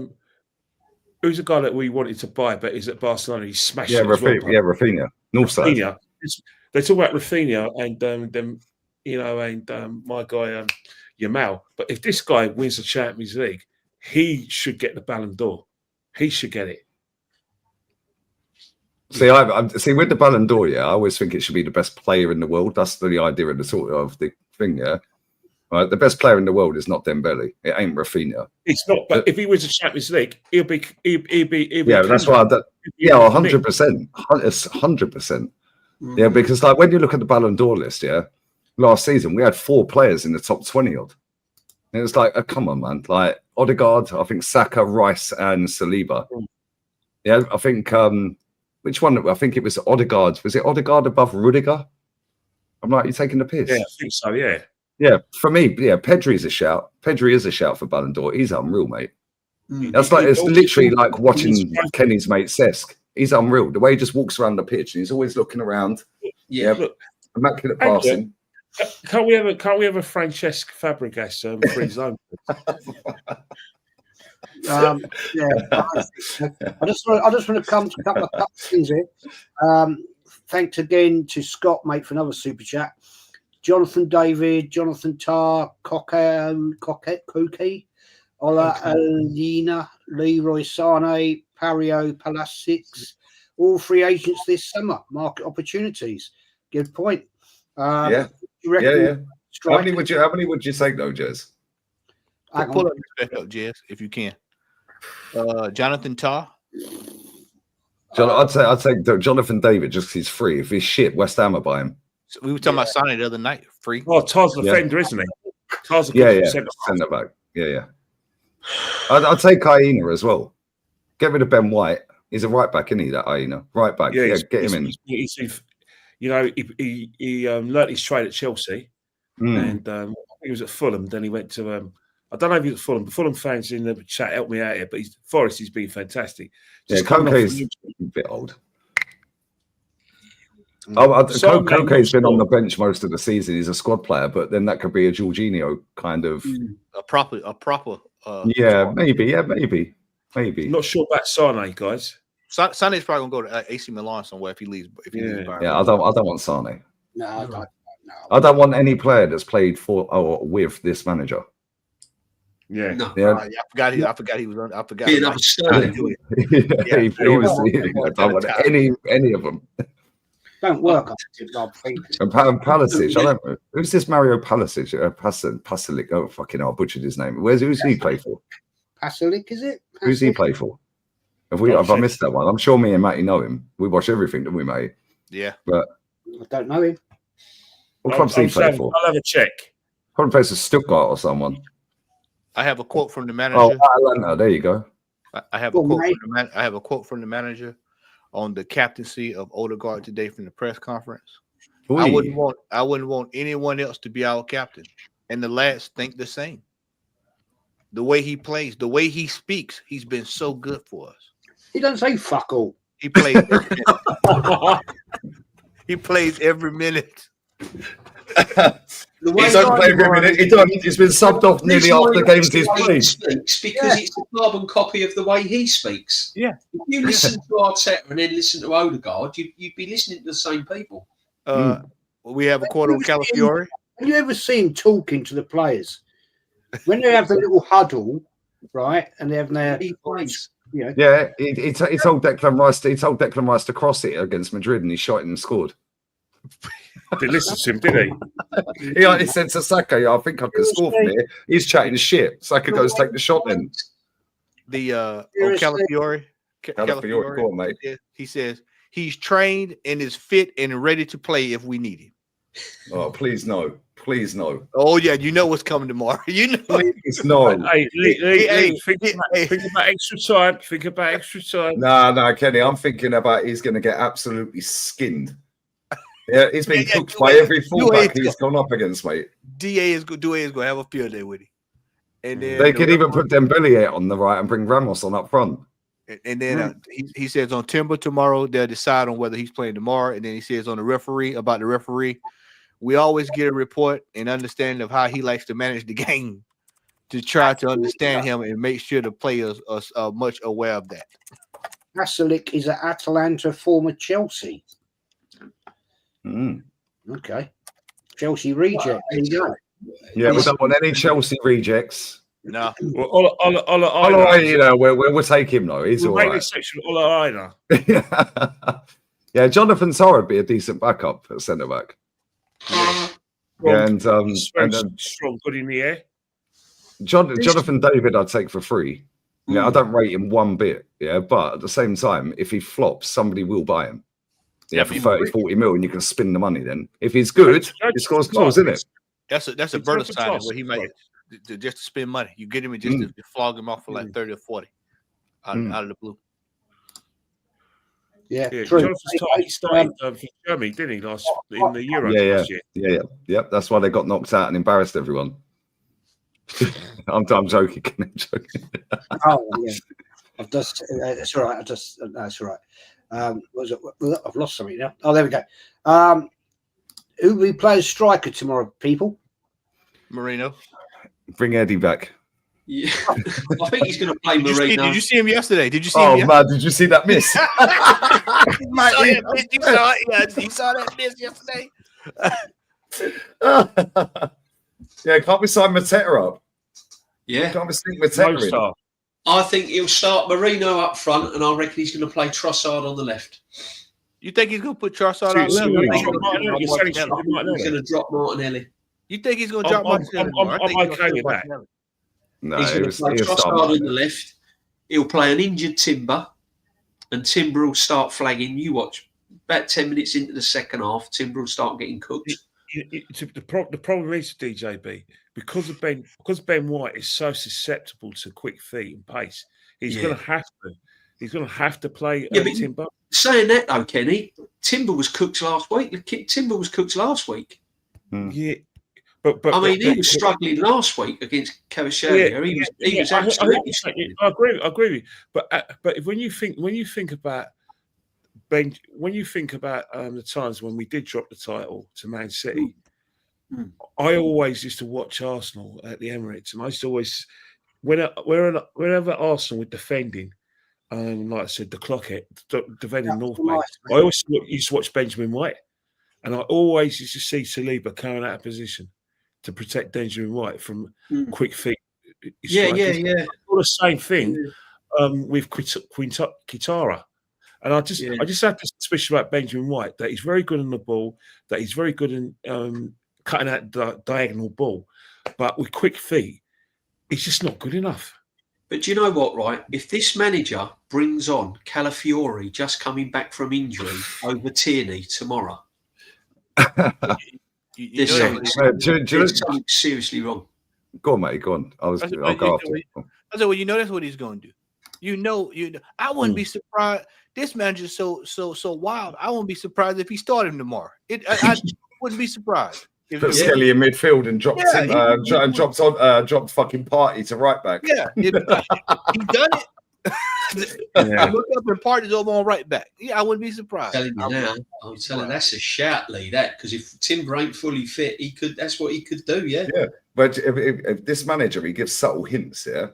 Who's a guy that we wanted to buy, but is at Barcelona? He smashed it. Rafinha. Northside. Rafinha. They talk about Rafinha and my guy Yamal. But if this guy wins the Champions League, he should get the Ballon d'Or. He should get it. See, see with the Ballon d'Or, I always think it should be the best player in the world. That's the idea of the thing, yeah. Right, the best player in the world is not Dembele. It ain't Rafinha. It's not. But if he wins the Champions League, he'll be. Yeah, that's why. 100%, 100%. Yeah, because like when you look at the Ballon d'Or list, last season we had 4 players in the top 20 odd. And it was like, oh, come on, man. Like Odegaard, I think Saka, Rice, and Saliba. Yeah, I think which one? I think it was Odegaard. Was it Odegaard above Rudiger? I'm like, you're taking the piss. Yeah, I think so. Yeah. Yeah, for me, Pedri's a shout. Pedri is a shout for Ballon d'Or. He's unreal, mate. That's like it's literally like watching Kenny's mate Cesc. He's unreal. The way he just walks around the pitch and he's always looking around. Yeah, look, immaculate passing. Can't we have a Francesc Fabregas free zone? I just want to come to a couple of things here. Thanks again to Scott, mate, for another super chat. Jonathan David, Jonathan Tarr, Koke, Ola Alina, Leroy Sane, Pario Palasic, all free agents this summer. Market opportunities. Good point. Yeah. How many would you say though, Jez? Pull up Jez, if you can. Jonathan Tarr. I'd say Jonathan David just because he's free. If he's shit, West Ham will buy him. So we were talking about Sonny the other night. Free. Oh, Tar's a defender, isn't he? Tar's a centre back. Yeah. I'd take Aina as well. Get rid of Ben White. He's a right back, isn't he? That Aina, right back. Yeah, get him in. He learnt his trade at Chelsea, and he was at Fulham. Then he went to I don't know if he was at Fulham, but Fulham fans in the chat help me out here. But Forest has been fantastic. Koke's a bit old. Koke's been on the bench most of the season. He's a squad player, but then that could be a Jorginho kind of a proper. Maybe. Not sure about Sane, guys. Sane's probably gonna go to AC Milan somewhere if he leaves. I don't want Sane. No, I don't. I don't want any player that's played for or with this manager. Yeah, no. I forgot he was on. I forgot. He was I don't want any of them. Don't work on it. And Palisic, I don't know. Who's this Mario Palisic? Pasalic. Oh, fucking hell, I butchered his name. Who's he play for? Pasalic, is it? Who's he play for? Have I missed that one? I'm sure me and Matty know him. We watch everything, don't we, mate? Yeah. But I don't know him. What club's he play for? I'll have a check. Probably plays for Stuttgart or someone. I have a quote from the manager. Oh, Atlanta. There you go. I have a quote from the manager on the captaincy of Odegaard today from the press conference. Oy. I wouldn't want anyone else to be our captain. And the lads think the same. The way he plays, the way he speaks, he's been so good for us. He doesn't say fuck all. He plays he plays every minute. He's not played every minute. He's been subbed off nearly half the games he's played. Because it's a carbon copy of the way he speaks. Yeah. If you listen to Arteta and then listen to Odegaard, you'd be listening to the same people. We have a quote on Calafiore. Have you ever seen him talking to the players? When they have the little huddle, right, and they have their He plays. He told Declan Rice. He told Declan Rice to cross it against Madrid, and he shot it and scored. Didn't listen to him, did he? He said to Saka, I think I can score from here. He's chatting shit. Saka goes take the shot then. Calafiore. Calafiore, go on, mate. He says he's trained and is fit and ready to play if we need him. Oh, please no. Please no. Oh yeah, you know what's coming tomorrow. You know. Please no. Think about extra time. Think about extra time. No, Kenny. I'm thinking about he's going to get absolutely skinned. Yeah, he's been cooked by every fullback he's gone up against, mate. DA is going to have a field day with him. And then they could even put Dembele on the right and bring Ramos on up front. And then he says on Timber tomorrow they'll decide on whether he's playing tomorrow. And then he says on the referee, we always get a report and understanding of how he likes to manage the game. to try to understand him and make sure the players are much aware of that. Pasalic is at Atalanta, former Chelsea. Okay. Chelsea reject. There you go. Yeah, we don't want any Chelsea rejects. No. Well, We'll take him though. He's all right. Yeah, Jonathan Sorra would be a decent backup at centre back. And strong, good in the air. Jonathan David, I'd take for free. Yeah, I don't rate him one bit. Yeah, but at the same time, if he flops, somebody will buy him. Yeah, for 30, 40 mil, and you can spin the money. Then, if he's good, he scores goals, isn't it? That's a Berta signing where he might just to spend money. You get him and just to flog him off for like 30 or 40 out of the blue. Yeah, Jonathan started for Germany, didn't he, in the Euro last year? Yeah. That's why they got knocked out and embarrassed everyone. I'm joking. Oh yeah, it's all right. That's all right. I've lost something now. Oh, there we go. Who will we play as striker tomorrow, people? Marino. Bring Eddie back. Yeah, I think he's going to play Marino. Did you see him yesterday? Did you see him? Oh man, did you see that miss? You saw that miss yesterday. Yeah, can't we sign Mateta up? Yeah, can't we stick Mateta in? I think he'll start Marino up front, and I reckon he's going to play Trossard on the left. You think he's going to put Trossard out left? He's going to drop Martinelli. You think he's going to drop Martinelli? I'm okay with that. No, he's going to play Trossard on the left. He'll play an injured Timber, and Timber will start flagging. You watch. About 10 minutes into the second half, Timber will start getting cooked. The problem is DJB because Ben White is so susceptible to quick feet and pace. He's going to have to play Timber. Saying that though, Kenny, Timber was cooked last week. Yeah, but I mean, he was struggling last week against Kvaratskhelia. He was absolutely struggling. I agree with you. But when you think about Ben, when you think about the times when we did drop the title to Man City, I always used to watch Arsenal at the Emirates, and I used to always, whenever Arsenal were defending, like I said, the Clockhead, defending North Bank, I always used to watch Benjamin White, and I always used to see Saliba coming out of position to protect Benjamin White from quick feet. Yeah. All the same thing with Kitara. And I just have this suspicion about Benjamin White that he's very good on the ball, that he's very good in cutting out the diagonal ball, but with quick feet, he's just not good enough. But do you know what, right? If this manager brings on Calafiori just coming back from injury over Tierney tomorrow, there's something seriously wrong. Go on, mate. Go on. I'll go after. I said, well, that's what he's going to do. You know. I wouldn't be surprised. This manager's so wild. I wouldn't be surprised if he started him tomorrow. I wouldn't be surprised. Put Skelly in midfield and dropped dropped fucking Party to right back. Yeah, he done it. Look up and Party's over on right back. Yeah, I wouldn't be surprised. I'm telling that's a shout, Lee. That because if Timber ain't fully fit, that's what he could do. Yeah. But if this manager, he gives subtle hints. Yeah,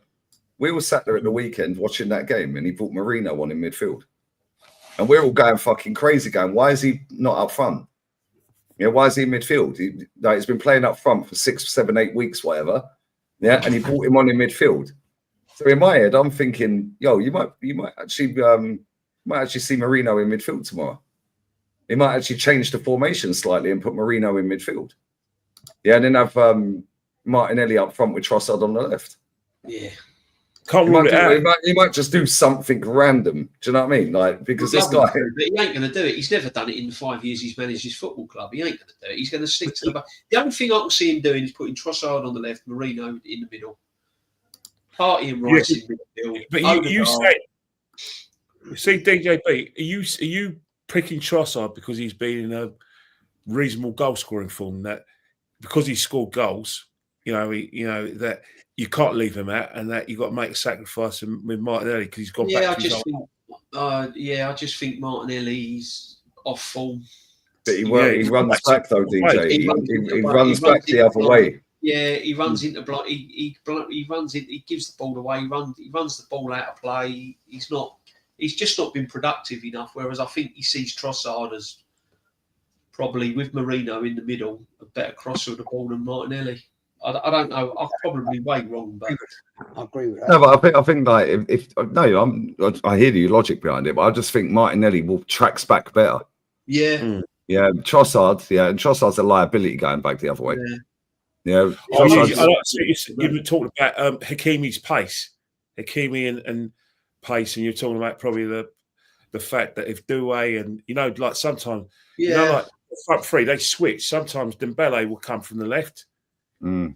we all sat there at the weekend watching that game, and he brought Marino on in midfield, and we're all going fucking crazy. Going, why is he not up front? Yeah, why is he in midfield? He's been playing up front for 6, 7, 8 weeks, whatever. Yeah, and he brought him on in midfield. So in my head, I'm thinking, you might actually see Marino in midfield tomorrow. He might actually change the formation slightly and put Marino in midfield. Yeah, and then have Martinelli up front with Trossard on the left. Yeah. Can't rule it out. He might just do something random. Do you know what I mean? Like, because this guy... But he ain't going to do it. He's never done it in the 5 years he's managed his football club. He ain't going to do it. He's going to stick to the back. The only thing I can see him doing is putting Trossard on the left, Marino in the middle. Party and Rice in midfield. But you see, DJB, are you picking Trossard because he's been in a reasonable goal scoring form, that because he scored goals, that you can't leave him out, and that you've got to make a sacrifice with Martinelli because he's gone back to his old... I just think Martinelli's off form. But he runs back though, DJ. He runs back the other way. Yeah, he runs into block. He runs in. He gives the ball away. He runs the ball out of play. He's just not been productive enough. Whereas I think he sees Trossard as probably, with Marino in the middle, a better crosser of the ball than Martinelli. I don't know. I'm probably way wrong, but I agree with that. No, but I think like I hear the logic behind it, but I just think Martinelli will tracks back better. yeah, Yeah, Trossard, and Trossard's a liability going back the other way. yeah. I like Trossard's, you talked about Hakimi's pace, and pace, and you're talking about probably the fact that if Doué and like sometimes like the front three they switch. Sometimes Dembele will come from the left. From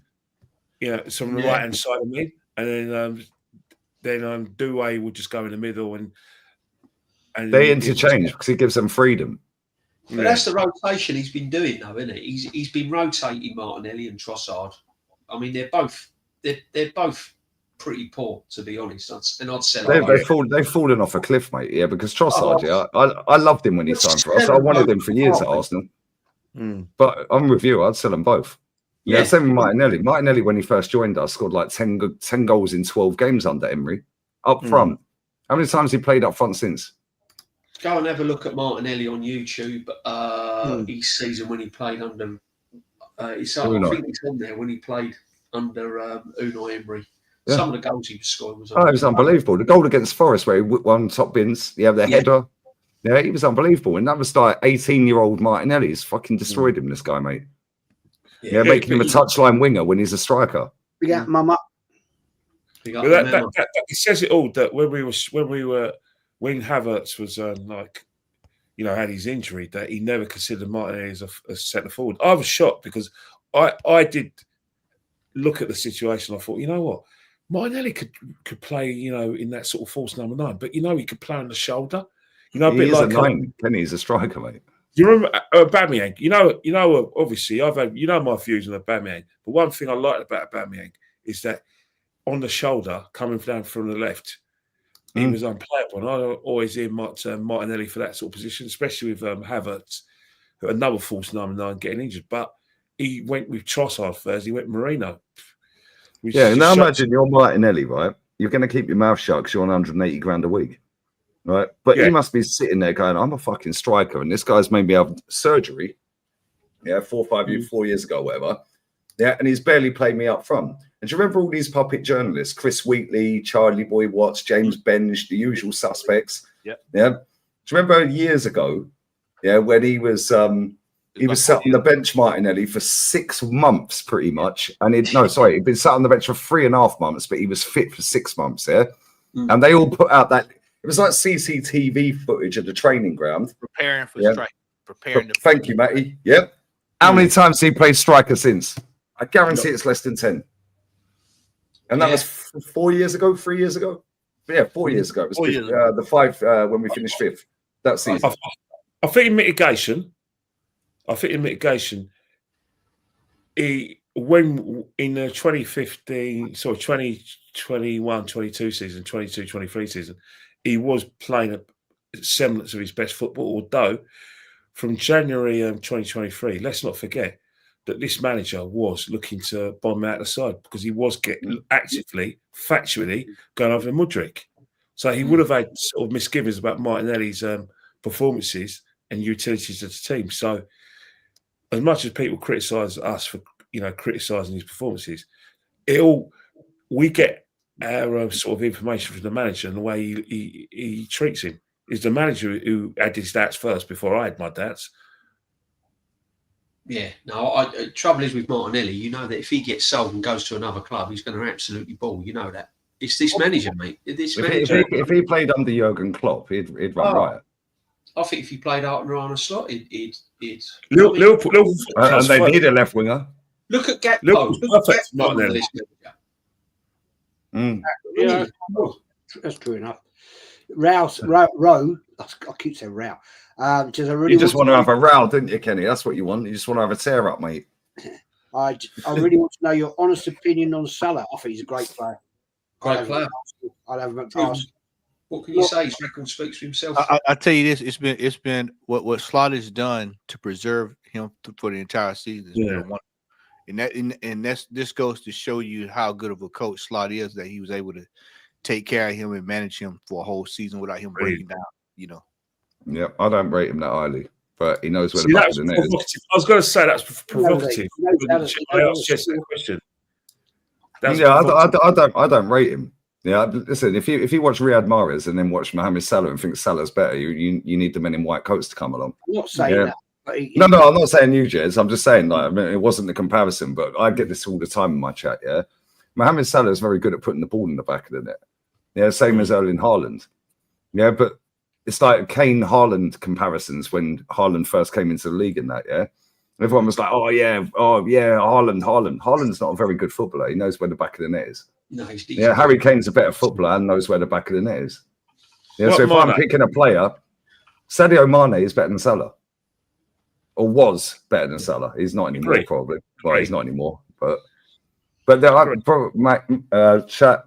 the right hand side of me, and then Doué will just go in the middle, and they interchange because he gives them freedom. But that's the rotation he's been doing, though, isn't it? He's been rotating Martinelli and Trossard. I mean, they're both pretty poor, to be honest. And I'd say they've fallen off a cliff, mate. Yeah, because Trossard, I loved him when he signed for us. I wanted him for years at Arsenal. But I'm with you. I'd sell them both. Yeah, same with Martinelli. Martinelli, when he first joined us, scored like 10 goals in 12 games under Emery. Up front. How many times he played up front since? Go and have a look at Martinelli on YouTube. Each season when he played under... I think he's on there when he played under Unai Emery. Yeah. Some of the goals he was scoring was... it was unbelievable. The goal against Forest where he won top bins. The header. Yeah, he was unbelievable. And that was like 18-year-old Martinelli. He's fucking destroyed him, this guy, mate. Yeah, making him a touchline winger when he's a striker. Yeah, mama. That it says it all. That when Havertz was had his injury, that he never considered Martinelli as a centre forward. I was shocked because I did look at the situation. I thought, you know what, Martinelli could play, in that sort of false number 9, but he could play on the shoulder. A bit like a 9. Kenny's a striker, mate. Do you remember Aubameyang? Obviously, I've had my views on Aubameyang, but one thing I liked about Aubameyang is that on the shoulder, coming down from the left, he was unplayable. And I always hear Martinelli for that sort of position, especially with Havertz, another false number 9 getting injured. But he went with Trossard first. He went Marino. Now imagine you're Martinelli, right? You're going to keep your mouth shut because you're on 180 grand a week. Right, but he must be sitting there going, "I'm a fucking striker," and this guy's made me have surgery. 4 years ago, whatever. Yeah, and he's barely played me up front. And do you remember all these puppet journalists, Chris Wheatley, Charlie Boy Watts, James Benge, the usual suspects? Yeah. Do you remember years ago? Yeah, when he was sat on the bench, Martinelli, for 6 months, pretty much. And he'd been sat on the bench for 3.5 months, but he was fit for 6 months. Yeah, and they all put out that. It was like CCTV footage of the training ground. Preparing for strike. Thank you, Matty. Yep. How many times has he played striker since? I guarantee it's less than 10. And that was 4 years ago, 3 years ago? Yeah, 4 years ago. It was the 5 when we finished 5th that season. I think in mitigation, when in the 2015, 2021, 22 season, 22, 23 season, he was playing a semblance of his best football, although from January 2023, let's not forget that this manager was looking to bomb out the side because he was getting actively, factually going over Mudryk. So he would have had sort of misgivings about Martinelli's performances and utilities of the team. So as much as people criticise us for criticising his performances, we get our sort of information from the manager and the way he treats him. Is the manager who had his doubts first before I had my doubts. Yeah, no. Trouble is with Martinelli, you know that if he gets sold and goes to another club, he's going to absolutely ball. You know that. It's this manager, mate. If he played under Jurgen Klopp, he'd run riot. I think if he played out in a slot, he'd. Liverpool, and they need a left winger. Look at Gakpo. Martinelli. Yeah, that's true enough. Rowe, I keep saying Row. You just want to have a row, didn't you, Kenny? That's what you want. You just want to have a tear up, mate. I really want to know your honest opinion on Salah. I think he's a great player. Great player. I'd have him at Arsenal. What can you say? His record speaks for himself. I tell you this: it's been what Slot has done to preserve him for the entire season. This goes to show you how good of a coach Slot is, that he was able to take care of him and manage him for a whole season without him breaking down. Yeah, I don't rate him that highly, but he knows where See, the back that's of the net is. provocative. I was going to say that's provocative. No, I asked Jess that question. I don't rate him. Yeah, listen, if you watch Riyad Mahrez and then watch Mohamed Salah and think Salah's better, you need the men in white coats to come along. I'm not saying that. No, I'm not saying you, Jez. I'm just saying, like, I mean, it wasn't the comparison, but I get this all the time in my chat. Yeah, Mohamed Salah is very good at putting the ball in the back of the net. Yeah, same as Erling Haaland. Yeah, but it's like Kane Haaland comparisons when Haaland first came into the league in that. Yeah, everyone was like, oh yeah, Haaland. Haaland's not a very good footballer. He knows where the back of the net is. No, he's Harry Kane's a better footballer and knows where the back of the net is. Yeah, so if I'm picking a player, Sadio Mane is better than Salah. Or was better than Salah. He's not anymore, probably. Well, he's not anymore. But there are chat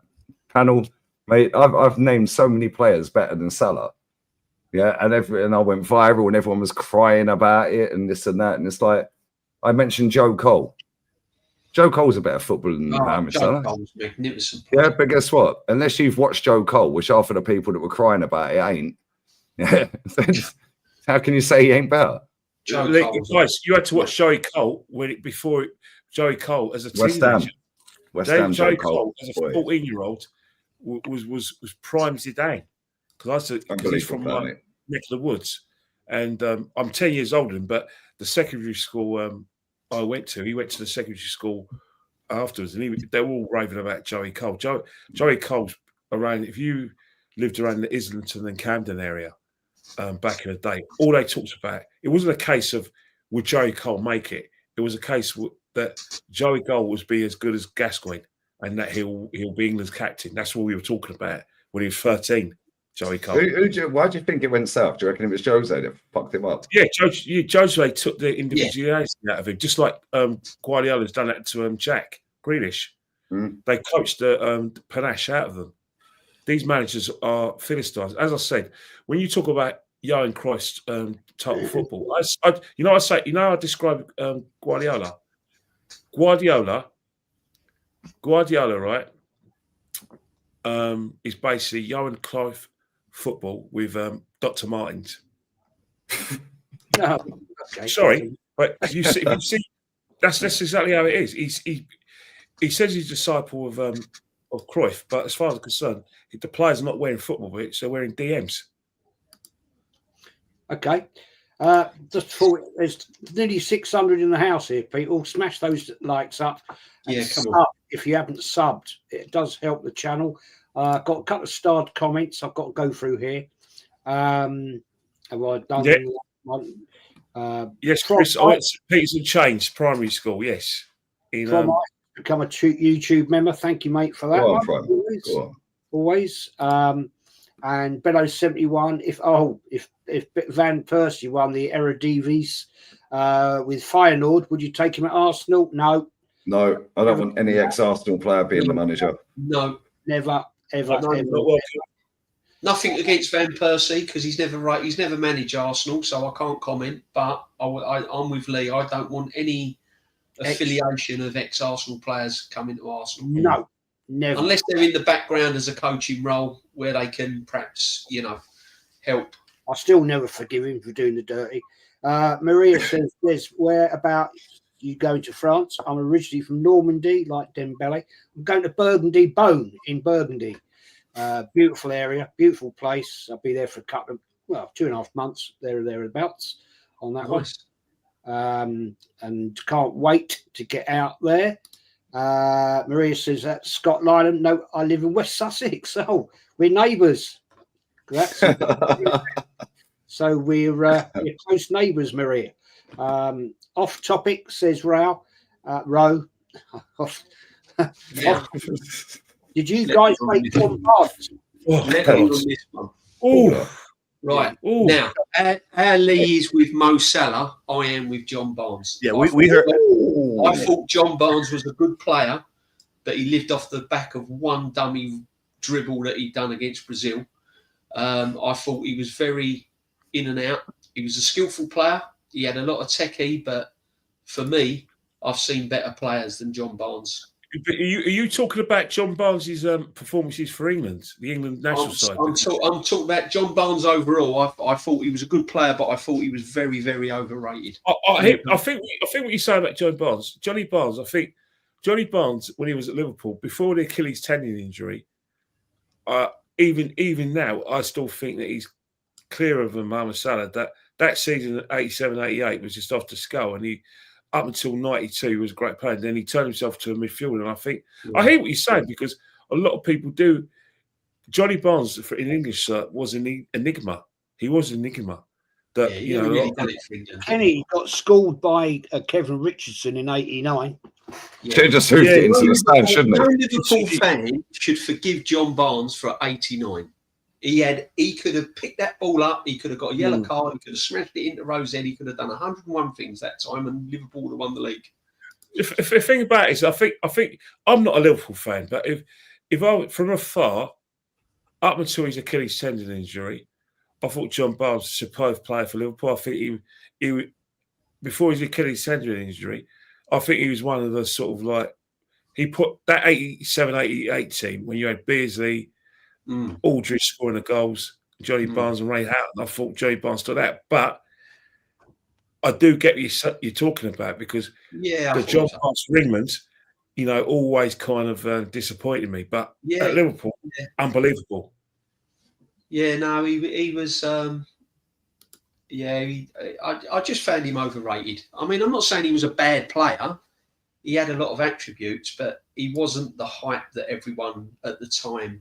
panel, mate. I've named so many players better than Salah. Yeah, and I went viral, and everyone was crying about it, and this and that. And it's like I mentioned Joe Cole. Joe Cole's a better footballer than Mohamed Salah. Cole's magnificent. Yeah, but guess what? Unless you've watched Joe Cole, which half of the people that were crying about it ain't. Yeah, how can you say he ain't better? Guys, you had to watch Joey Cole Joey Cole as a teenager. West Ham Joey Cole as a 14-year-old was prime Zidane, because he's from my neck of the woods, and I'm 10 years older than him, but the secondary school I went to, he went to the secondary school afterwards, and they were all raving about Joey Cole. Joey Cole's around. If you lived around the Islington and Camden area. Back in the day, all they talked about, it wasn't a case of would Joey Cole make it. It was a case that Joey Cole was be as good as Gascoigne, and that he'll be England's captain. That's what we were talking about when he was 13. Joey Cole. Why do you think it went south? Do you reckon it was Jose that fucked him up? Yeah, Jose took the individuality out of him, just like Guardiola's done that to Jack Grealish. They coached the panache out of them. These managers are Philistines. As I said, when you talk about Johan Cruyff's total football, I describe Guardiola. Guardiola, right, is basically Johan Cruyff football with Dr. Martens. No, okay. Sorry, but you see, that's exactly how it is. He says he's a disciple of Cruyff, but as far as I'm concerned, the players are not wearing football boots; they're wearing DMs. Okay. Just for there's nearly 600 in the house here, people. Smash those likes up. Yeah, come on. If you haven't subbed, it does help the channel. Got a couple of starred comments I've got to go through here. Have I done one? Yes, Chris. I went to Peters and Chains Primary School. Yes. Become a YouTube member. Thank you, mate, for that. Always. And Bellow 71. If Van Persie won the Eredivisie with Feyenoord, would you take him at Arsenal? No, I don't want any ex-Arsenal player being the manager. No, never, ever. Nothing against Van Persie because he's never managed Arsenal, so I can't comment. But I'm with Lee. I don't want any affiliation of ex-Arsenal players coming to Arsenal. No, never. Unless they're in the background as a coaching role where they can perhaps, help. I still never forgive him for doing the dirty. Maria says, "There's where about you going to France? I'm originally from Normandy, like Dembele. I'm going to Burgundy Bone in Burgundy. Beautiful area, beautiful place. I'll be there for 2.5 months, thereabouts on that one. And can't wait to get out there." Maria says, "That's Scott Lyland." No, I live in West Sussex. Oh, we're neighbours. So we're close neighbours, Maria. Off topic, says Rowe. Did you guys make John Barnes? Right. Ooh. Now, our Lee is with Mo Salah. I am with John Barnes. Yeah, we heard. I thought John Barnes was a good player, but he lived off the back of one dummy dribble that he'd done against Brazil. I thought he was very in and out. He was a skillful player. He had a lot of techie, but for me, I've seen better players than John Barnes. Are you talking about John Barnes' performances for England, the England national side? I'm talking about John Barnes overall. I thought he was a good player, but I thought he was very, very overrated. I think what you say about Johnny Barnes. I think Johnny Barnes, when he was at Liverpool before the Achilles tendon injury, even now, I still think that he's clearer than Mohamed Salah. That season, 87, 88, was just off the scale, and he. Up until 92, he was a great player. Then he turned himself to a midfielder. And I think I hear what you're saying, because a lot of people do. Johnny Barnes in English was an enigma. He was an enigma. Kenny got schooled by Kevin Richardson in '89. Should have just hoofed it into the stand, shouldn't No he? Liverpool fan should forgive John Barnes for 89. He could have picked that ball up. He could have got a yellow card. He could have smashed it into Rose End. He could have done 101 things that time, and Liverpool would have won the league. If the thing about it is, I think I'm not a Liverpool fan, but if I from afar, up until his Achilles tendon injury, I thought John Barnes was a superb player for Liverpool. I think he before his Achilles tendon injury, I think he was one of the sort of like he put that 87, 88 team when you had Beardsley. Aldridge scoring the goals, Johnny Barnes and Ray Houghton. I thought Johnny Barnes did that, but I do get what you're talking about, because the John Barnes for England, always kind of disappointed me. But at Liverpool, unbelievable. Yeah, no, he was. I just found him overrated. I mean, I'm not saying he was a bad player. He had a lot of attributes, but he wasn't the hype that everyone at the time.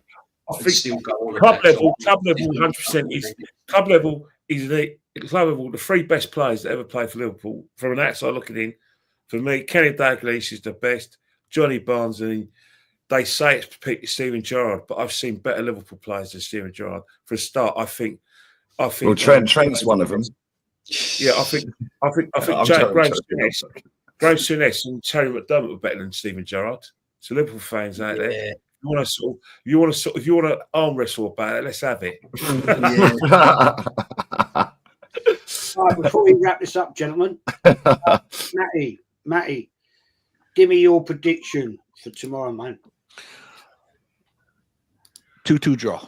I think still go on club level, 100% is club level. The three best players that ever played for Liverpool. From an outside looking in, for me, Kenny Dalglish is the best. Johnny Barnes, and they say it's Steven Gerrard, but I've seen better Liverpool players than Steven Gerrard. For a start, I think. Well, Trent's one of them. Yeah, I think Graham Souness and Terry McDermott were better than Steven Gerrard. So Liverpool fans out there. If you want to arm wrestle about it, let's have it. Right, before we wrap this up, gentlemen, Matty, give me your prediction for tomorrow, man. 2-2 draw.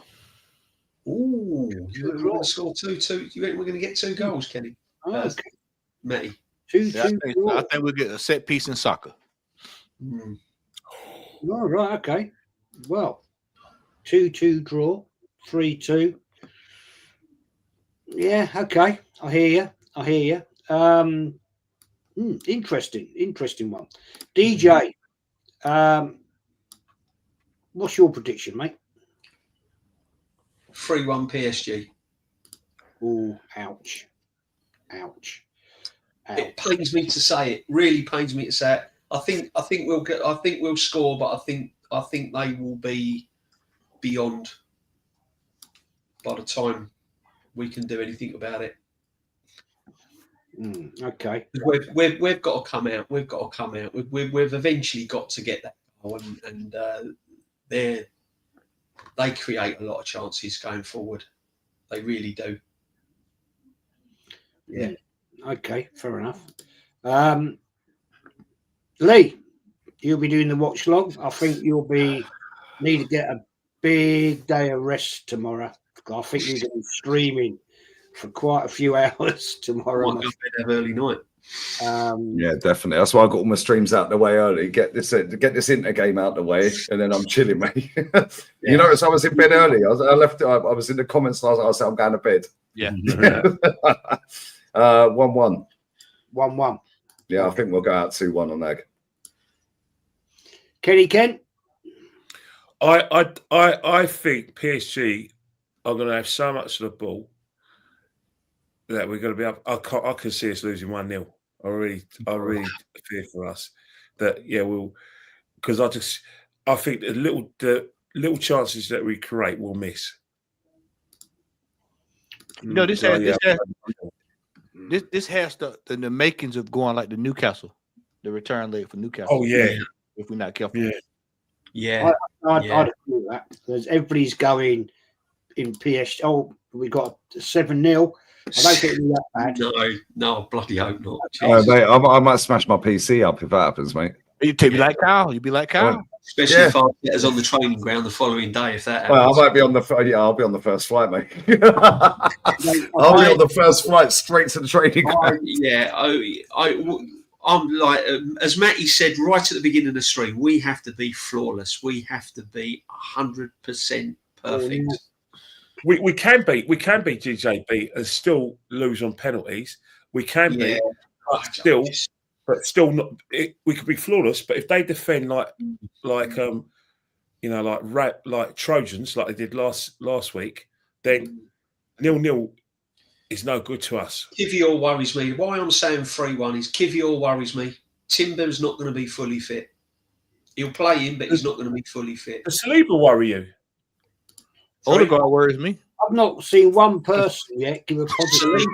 Ooh, you reckon we're going to score 2-2? You reckon we're going to get 2 goals, Kenny? Okay. Matty. 2-2. I think we'll get a set piece in soccer. All right, okay. Well, 2-2 draw, 3-2. Yeah, okay. I hear you. Interesting one. DJ, what's your prediction, mate? 3-1 PSG. Oh, ouch. It pains me to say it. Really pains me to say it. I think we'll score, but I think they will be beyond by the time we can do anything about it. Okay. We've got to come out. We've eventually got to get that goal, and they create a lot of chances going forward. They really do. Yeah. Okay, fair enough. Lee, you'll be doing the watch log. I think you'll need to get a big day of rest tomorrow. I think you're going to be streaming for quite a few hours tomorrow. Might go to bed early night. Yeah, definitely. That's why I got all my streams out the way early. Get this inter game out the way, and then I'm chilling, mate. You notice I was in bed early. I was in the comments. I said I'm going to bed. Yeah. 1-1. 1-1. Yeah, I think we'll go out 2-1 on that. Kenny Kent. I think PSG are going to have so much of the ball that we're going to be up. I can see us losing 1-0. I really fear for us that we'll, because I think the little chances that we create will miss. This has the makings of going like the Newcastle, the return leg for Newcastle. Oh yeah, if we're not careful. Yeah. I'd agree with that, because everybody's going in PSG. Oh, we got 7-0. I don't think it'll be that bad. No, bloody hope not. Mate, I might smash my PC up if that happens, mate. You be like Kyle. You be like Kyle. Especially if Arteta's on the training ground the following day, if that happens. Well, I might be on the I'll be on the first flight, mate. I'll be on the first flight straight to the training ground. I'm like, as Matty said right at the beginning of the stream, we have to be flawless. We have to be 100% perfect. We can beat DJB and still lose on penalties. We can beat, but still not. We could be flawless, but if they defend like Trojans, like they did last week, then 0-0 is no good to us. Kivior worries me. Why I'm saying 3-1 is Kivior worries me. Timber's not going to be fully fit. He'll play him, but he's not going to be fully fit. Does Saliba worry you? Odegaard worries me. I've not seen one person yet give a positive.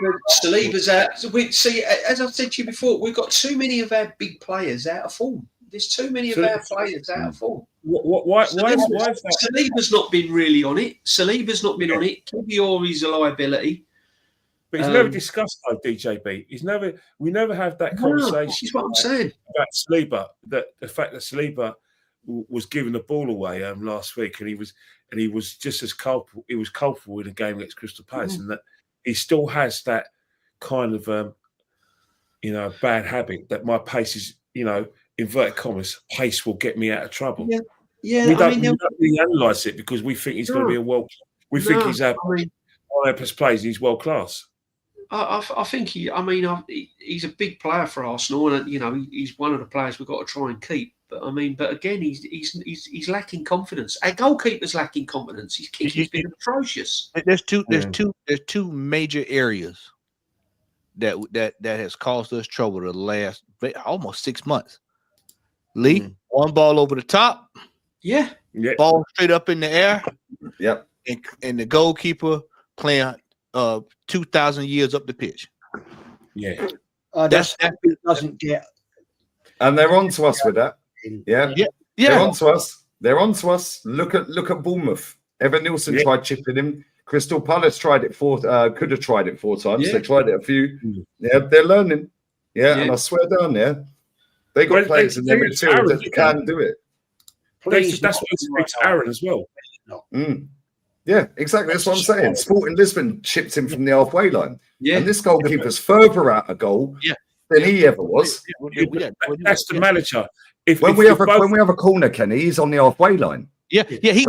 Saliba's out. See, as I've said to you before, we've got too many of our big players out of form. There's too many of our players out of form. Why is that? Saliba's not been really on it. Saliba's not been on it. Kivior is a liability. But he's never discussed though, DJB. We never have that conversation. This is what I'm saying about Saliba. That the fact that Saliba was giving the ball away last week, and he was just as culpable. He was culpable in a game against Crystal Palace, and that he still has that kind of bad habit that my pace is, inverted commas, pace will get me out of trouble. Yeah. We don't really analyse it because we think he's going to be a world. We think he's our best plays. He's world class. I think he's a big player for Arsenal, and he's one of the players we've got to try and keep. But again, he's lacking confidence. Our goalkeeper's lacking confidence. His kicking's been atrocious. There's two major areas that has caused us trouble the last almost 6 months. Lee, one ball over the top, ball straight up in the air, and the goalkeeper playing 2,000 years up the pitch. Yeah, doesn't get. And they're on to us with that. Yeah. They're on to us. They're on to us. Look at Bournemouth. Evan Nielsen tried chipping him. Crystal Palace tried it could have tried it 4 times. They tried it a few. Yeah, they're learning. Yeah, and I swear down there, they got players in their midfield that can do it. That's what makes Aaron as well. Yeah, exactly. That's what I'm saying. Sporting Lisbon chipped him from the halfway line. Yeah. And this goalkeeper's further out a goal than he ever was. That's the manager. When we have a corner, Kenny, he's on the halfway line. He's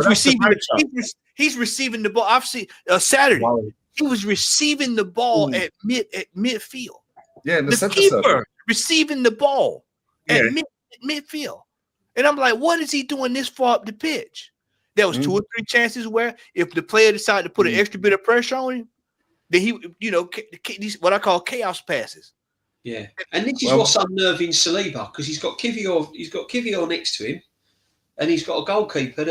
receiving the ball. I've seen Saturday. Wow. He was receiving the ball at midfield. Yeah, the keeper receiving the ball at midfield. And I'm like, what is he doing this far up the pitch? There was 2 or 3 chances where if the player decided to put an extra bit of pressure on him, then he, these what I call chaos passes. Yeah, and this is what's unnerving Saliba, because he's got Kivior next to him, and he's got a goalkeeper and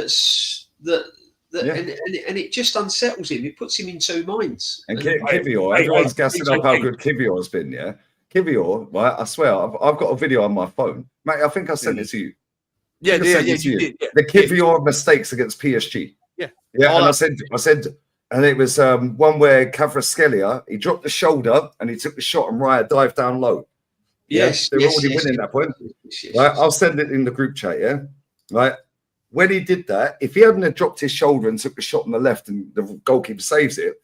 it just unsettles him. It puts him in 2 minds. And Kivior, everyone's gassing up how good Kivior has been. Yeah, Kivior, right? I swear, I've got a video on my phone, mate. I think I sent it to you. You did. The Kivior mistakes against PSG. Yeah. And I said, and it was one where Kvaratskhelia, he dropped the shoulder and he took the shot and Raya dived down low. Yes. They were already winning that point. Right? I'll send it in the group chat, Right? When he did that, if he hadn't dropped his shoulder and took the shot on the left and the goalkeeper saves it,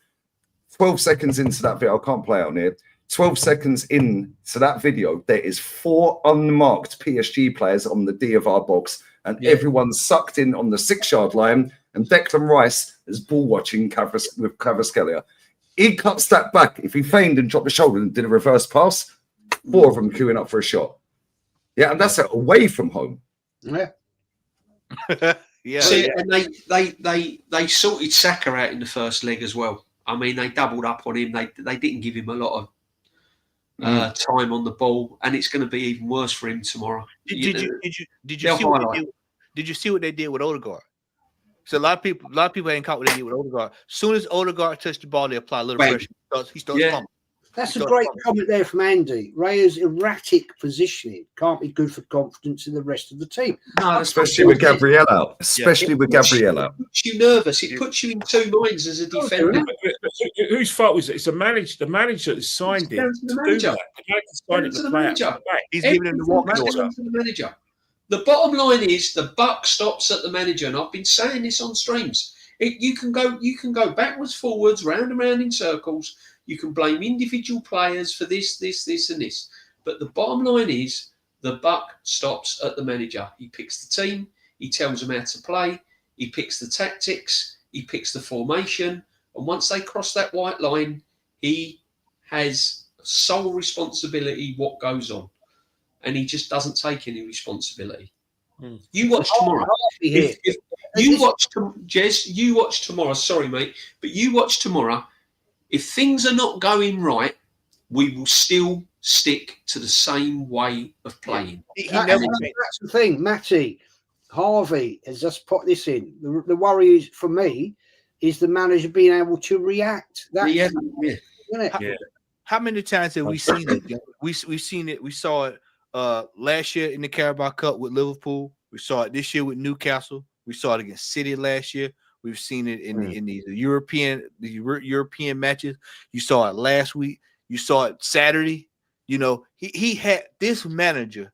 12 seconds into that video, I can't play it on here, 12 seconds into that video, there is 4 unmarked PSG players on the D of our box, and everyone's sucked in on the 6-yard line, and Declan Rice is ball watching with Kvaratskhelia. He cuts that back. If he feigned and dropped the shoulder and did a reverse pass, 4 of them queuing up for a shot. Yeah, and that's away from home. Yeah. See, and they sorted Saka out in the first leg as well. I mean, they doubled up on him. They didn't give him a lot of time on the ball, and it's going to be even worse for him tomorrow. Did you see what they did with Odegaard? So a lot of people ain't caught what they did with Odegaard. As soon as Odegaard touched the ball, they apply a little pressure. He starts pumping. That's a great comment there from Andy. Raya's erratic positioning can't be good for confidence in the rest of the team. No, especially with Gabriel out. It puts you nervous. It puts you in 2 minds as a defender. whose fault was it? It's the manager. The manager that signed it to do that. The manager signed it to play out. He's giving him the walking order. To the manager. The bottom line is the buck stops at the manager, and I've been saying this on streams. You can go backwards, forwards, round and round in circles. You can blame individual players for this, and this. But the bottom line is the buck stops at the manager. He picks the team. He tells them how to play. He picks the tactics. He picks the formation. And once they cross that white line, he has sole responsibility what goes on. And he just doesn't take any responsibility. You watch tomorrow. If you watch, Jez, you watch tomorrow. Sorry, mate. But you watch tomorrow. If things are not going right, we will still stick to the same way of playing. That's the thing, Matty. Harvey has just put this in. The worry is, for me, is the manager being able to react. How many times have we seen it? We've seen it. We saw it last year in the Carabao Cup with Liverpool. We saw it this year with Newcastle. We saw it against City last year. We've seen it in the European matches. You saw it last week. You saw it Saturday. You know, he had this manager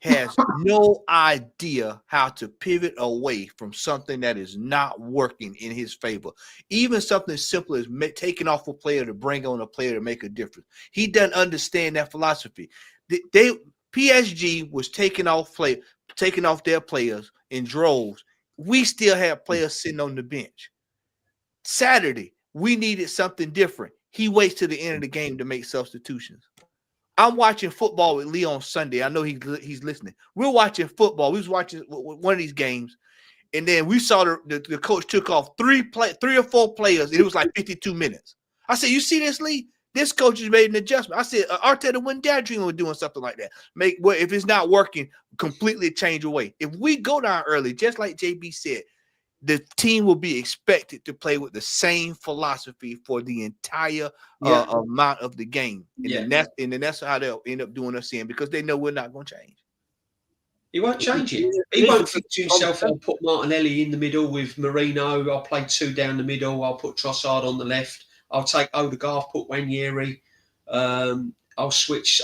has no idea how to pivot away from something that is not working in his favor. Even something simple as taking off a player to bring on a player to make a difference. He doesn't understand that philosophy. PSG was taking off their players in droves. We still have players sitting on the bench. Saturday, we needed something different. He waits to the end of the game to make substitutions. I'm watching football with Lee on Sunday. I know he's listening. We're watching football. We was watching one of these games, and then we saw the coach took off three or four players, and it was like 52 minutes. I said, "You see this, Lee? This coach has made an adjustment." I said, "Arteta wouldn't dare dream of doing something like that. If it's not working, completely change away. If we go down early, just like JB said, the team will be expected to play with the same philosophy for the entire amount of the game. And that's how they'll end up doing us in, because they know we're not going to change. He won't change it. He won't think to himself, I'll put Martinelli in the middle with Marino. I'll play two down the middle. I'll put Trossard on the left. I'll take Odegaard, put Wanyeri. I'll switch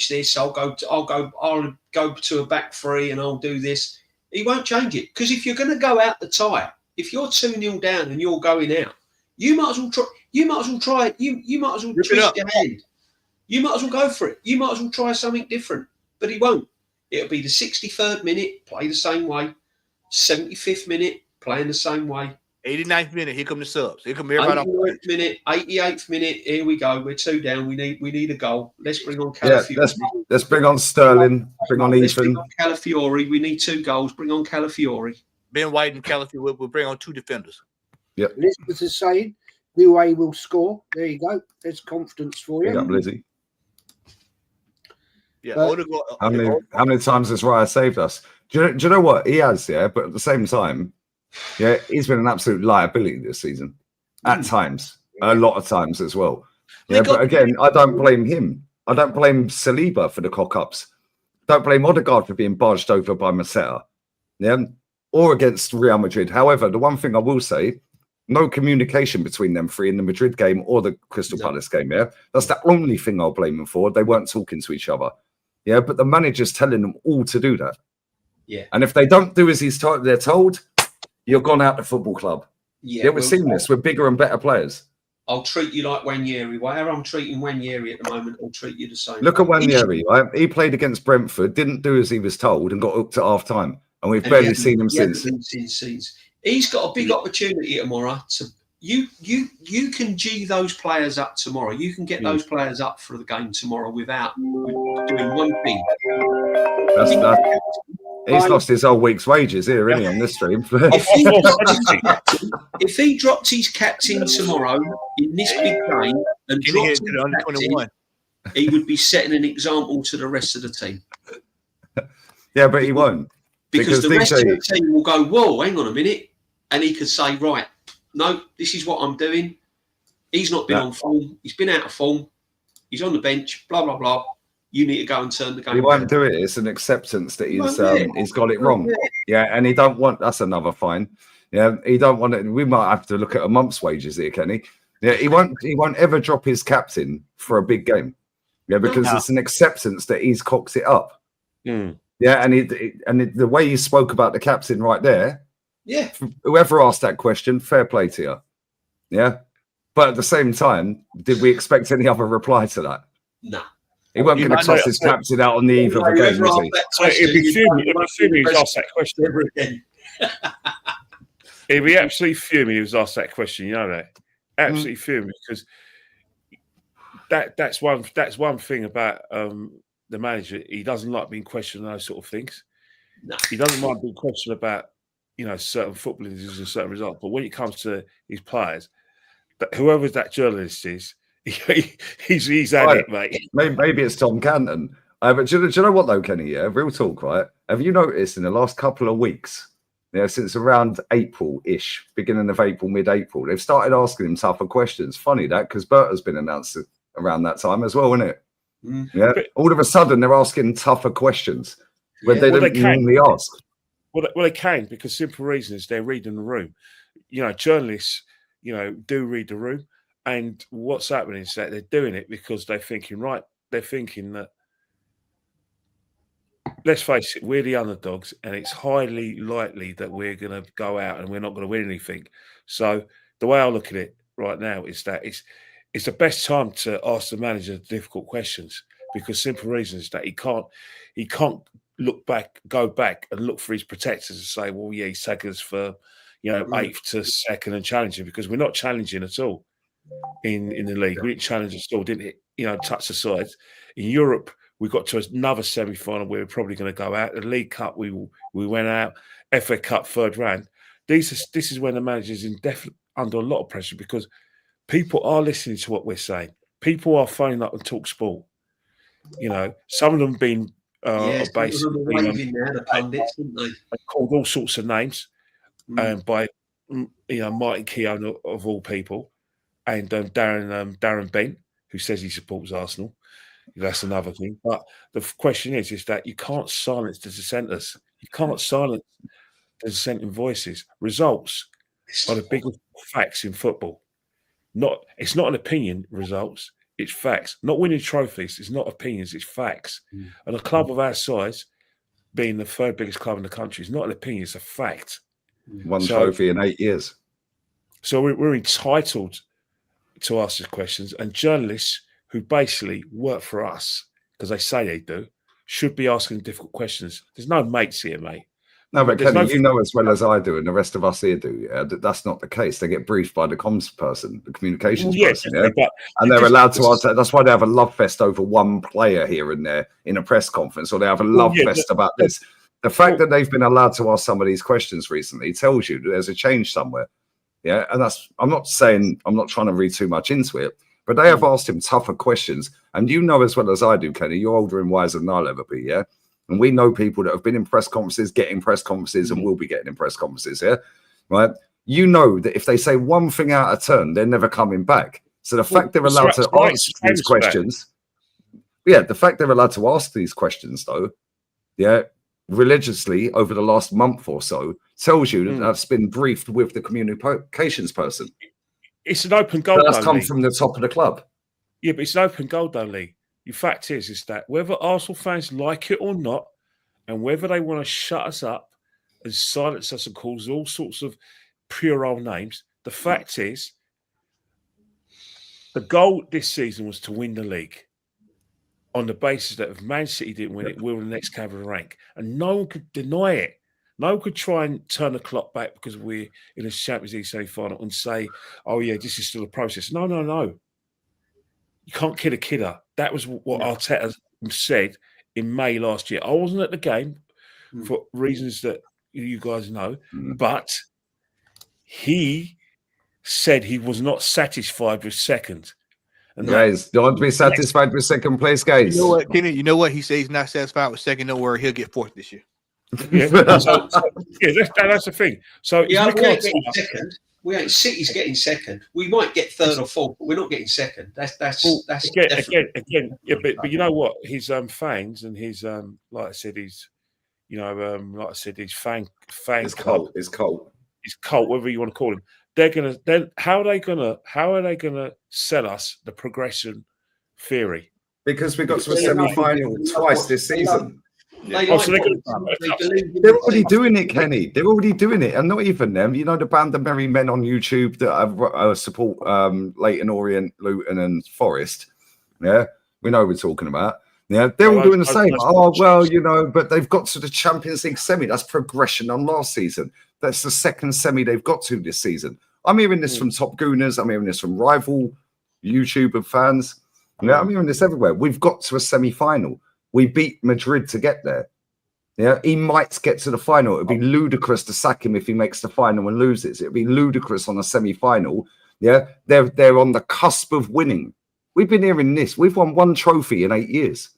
this. I'll go to a back three and I'll do this. He won't change it, because if you're going to go out the tyre, if you're 2-0 down and you're going out, you might as well try. You might as well try it. You might as well twist your hand. You might as well go for it. You might as well try something different. But he won't. It'll be the 63rd minute, play the same way. 75th minute, playing the same way. 89th minute, here come the subs. Here come everybody. 89th minute, 88th minute. Here we go. We're 2 down. We need a goal. Let's bring on Calafiori. Let's bring on Sterling. Bring on Let's Ethan. bring on Calafiori. We need 2 goals. Bring on Calafiori. Ben White and Calafiori will bring on 2 defenders. Yep. Elizabeth is saying Douay will score. There you go. There's confidence for you. Big up, Lizzie. Yeah. How many times has Raya saved us? Do you know what he has? Yeah, but at the same time, yeah, he's been an absolute liability this season. At times, a lot of times as well. Yeah, but again, I don't blame him. I don't blame Saliba for the cock-ups. Don't blame Odegaard for being barged over by Maseta. Yeah, or against Real Madrid. However, the one thing I will say, no communication between them three in the Madrid game or the Crystal Palace game. Yeah, that's the only thing I'll blame them for. They weren't talking to each other. Yeah, but the manager's telling them all to do that. Yeah, and if they don't do as they're told, you're gone out the football club. Yeah, we're seeing this. We're bigger and better players. I'll treat you like Wanyeri. Whatever I'm treating Wanyeri at the moment, I'll treat you the same. Look at Wanyeri. Right? He played against Brentford, didn't do as he was told, and got hooked at half time. And we've barely seen him since. He's got a big opportunity tomorrow. You can G those players up tomorrow. You can get those players up for the game tomorrow without doing one thing. He's lost his whole week's wages here, isn't he, on this stream? If he dropped his captain tomorrow in this big game and dropped his captain, he would be setting an example to the rest of the team. Yeah, but he won't. Because the rest of the team will go, whoa, hang on a minute. And he could say, right, no, this is what I'm doing. He's not been on form. He's been out of form. He's on the bench, blah, blah, blah. You need to go and turn the game. He won't do it. It's an acceptance that he's got it wrong. Yeah, and he don't want. That's another fine. Yeah, he don't want it. We might have to look at a month's wages here, Kenny. Yeah, he won't ever drop his captain for a big game. Yeah, because it's an acceptance that he's cocked it up. Mm. Yeah, and the way you spoke about the captain right there. Yeah. Whoever asked that question, fair play to you. Yeah. But at the same time, did we expect any other reply to that? No. He wasn't going to toss his captain out on the eve of a game, was he? So it'd be fuming if he was asked that question. He'd be absolutely fuming if he was asked that question, you know that? Absolutely fuming, because that's one thing about the manager. He doesn't like being questioned on those sort of things. No. He doesn't mind being questioned about, certain footballing decisions and certain results. But when it comes to his players, whoever that journalist is, he's at it, mate. Maybe it's Tom Canton. But do you know what though, Kenny? Yeah, real talk, right? Have you noticed in the last couple of weeks, since around April-ish, beginning of April, mid-April, they've started asking him tougher questions. Funny that, because Bert has been announced around that time as well, isn't it? Mm. Yeah. But all of a sudden, they're asking tougher questions where they don't normally ask. Well, they can, because simple reason is they're reading the room. Journalists, do read the room. And what's happening is that they're doing it because they're thinking that, let's face it, we're the underdogs, and it's highly likely that we're going to go out and we're not going to win anything. So the way I look at it right now is that it's the best time to ask the manager difficult questions, because simple reason is that he can't go back and look for his protectors and say, well, yeah, he's taken us for 8th to 2nd and challenging, because we're not challenging at all in the league. We didn't challenge at all, didn't touch the sides. In Europe, we got to another semi-final where we're probably going to go out. The League Cup, we went out. FA Cup, 3rd round. This is when the manager's under a lot of pressure, because people are listening to what we're saying. People are phoning up and talk sport. Some of them being basically waving there, the pundits, didn't they? They called all sorts of names by Martin Keown of all people, and Darren Bent, who says he supports Arsenal. That's another thing. But the question is that you can't silence the dissenters. You can't silence the dissenting voices. Results are the biggest facts in football. It's not an opinion, results. It's facts. Not winning trophies. It's not opinions. It's facts. And a club of our size, being the 3rd biggest club in the country, is not an opinion. It's a fact. One trophy in 8 years. So we're entitled to ask the questions, and journalists who basically work for us, because they say they do, should be asking difficult questions. There's no mates here, mate. No, but Kenny, you know as well as I do, and the rest of us here do, that's not the case. They get briefed by the comms person, the communications person, and they're allowed to ask. That's why they have a love fest over one player here and there in a press conference, or they have a love fest about this. The fact that they've been allowed to ask some of these questions recently tells you that there's a change somewhere. Yeah, and I'm not trying to read too much into it, but they have asked him tougher questions. And you know as well as I do, Kenny, you're older and wiser than I'll ever be, yeah? And we know people that have been in press conferences, getting press conferences, and will be getting in press conferences, yeah? Right? You know that if they say one thing out of turn, they're never coming back. So the fact they're allowed to ask these questions, the fact they're allowed to ask these questions, though, religiously over the last month or so, tells you that that's been briefed with the communications person. It's an open goal. That's come from the top of the club. Yeah, but it's an open goal, though, Lee. The fact is that whether Arsenal fans like it or not, and whether they want to shut us up and silence us and call us all sorts of puerile names, the fact is the goal this season was to win the league, on the basis that if Man City didn't win it, we were the next cab of the rank. And no one could deny it. No one could try and turn the clock back because we're in a Champions League semi-final and say, oh, yeah, this is still a process. No. You can't kid a kidder. That was what Arteta said in May last year. I wasn't at the game for reasons that you guys know, but he said he was not satisfied with second. And guys, don't be satisfied with second place, guys. You know what, Kenny? You know what? He says he's not satisfied with second. Don't worry, he'll get 4th this year. That's the thing. So we ain't getting second. City's getting second. We might get 3rd or 4th, but we're not getting second. That's again. Yeah, but you know what? His fans and his like I said, his his fan his cult, whatever you want to call him. how are they gonna sell us the progression theory? Because we got to a semi-final twice this season. They Oh, so like they're what- they believe in They're the already team. doing it, Kenny. They're already doing it, and not even them. You know, the band of merry men on YouTube that support Leighton Orient, Luton, and Forest. Yeah, we know what we're talking about. Yeah, they're all doing the same. Oh well, you know, but they've got to the Champions League semi. That's progression on last season. That's the second semi they've got to this season. I'm hearing this from Top Gooners. I'm hearing this from rival YouTuber fans. Yeah, I'm hearing this everywhere. We've got to a semi-final. We beat Madrid to get there. Yeah, he might get to the final. It'd be ludicrous to sack him if he makes the final and loses. It'd be ludicrous on a semi-final. Yeah, they're on the cusp of winning. We've been hearing this. We've won one trophy in 8 years.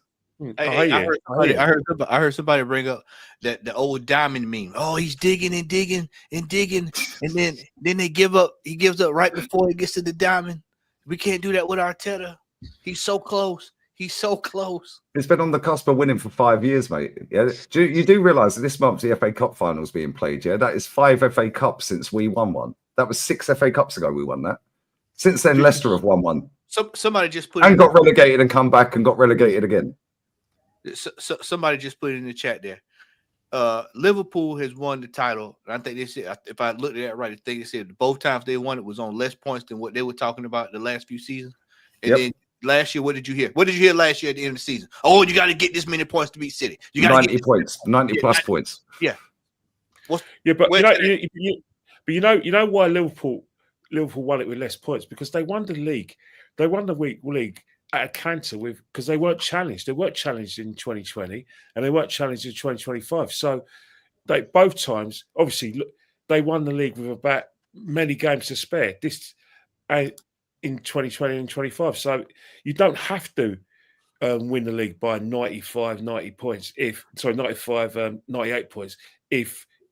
I heard somebody bring up that the old diamond meme. Oh, he's digging and digging and digging, and then they give up. He gives up right before he gets to the diamond. We can't do that with Arteta. He's so close. He's so close. It's been on the cusp of winning for 5 years, mate. Yeah, you do realise that this month the FA Cup final's being played. Yeah, that is 5 FA Cups since we won one. That was 6 FA Cups ago we won that. Since then, Leicester have won one. Somebody just put and got relegated and come back and got relegated again. Somebody just put it in the chat there. Liverpool has won the title. I think they said, if I looked at that right, I think they said both times they won it was on less points than what they were talking about the last few seasons. And then last year, what did you hear? What did you hear last year at the end of the season? Oh, you got to get this many points to beat City. You got 90 points, 90 plus points. Yeah. But you know why Liverpool won it with less points? Because they won the league. They won the league at a canter because they weren't challenged. They weren't challenged in 2020 and they weren't challenged in 2025. So they both times, obviously, they won the league with about many games to spare. This in 2020 and 25. So you don't have to win the league by 98 points if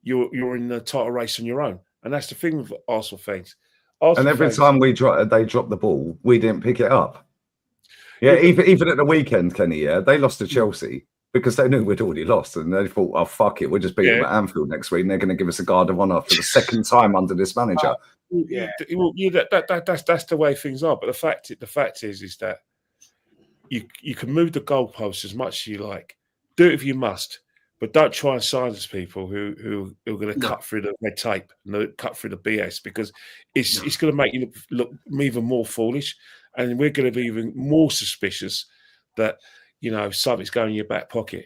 you're in the title race on your own. And that's the thing with Arsenal fans. And every time they drop the ball, we didn't pick it up. Yeah, even at the weekend, Kenny, they lost to Chelsea because they knew we'd already lost. And they thought, oh, fuck it, we'll just beat them at Anfield next week. And they're going to give us a guard of honour for the second time under this manager. That's the way things are. But the fact is that you can move the goalposts as much as you like. Do it if you must. But don't try and silence people who are going to cut through the red tape and cut through the BS because it's going to make you look even more foolish, and we're going to be even more suspicious that something's going in your back pocket.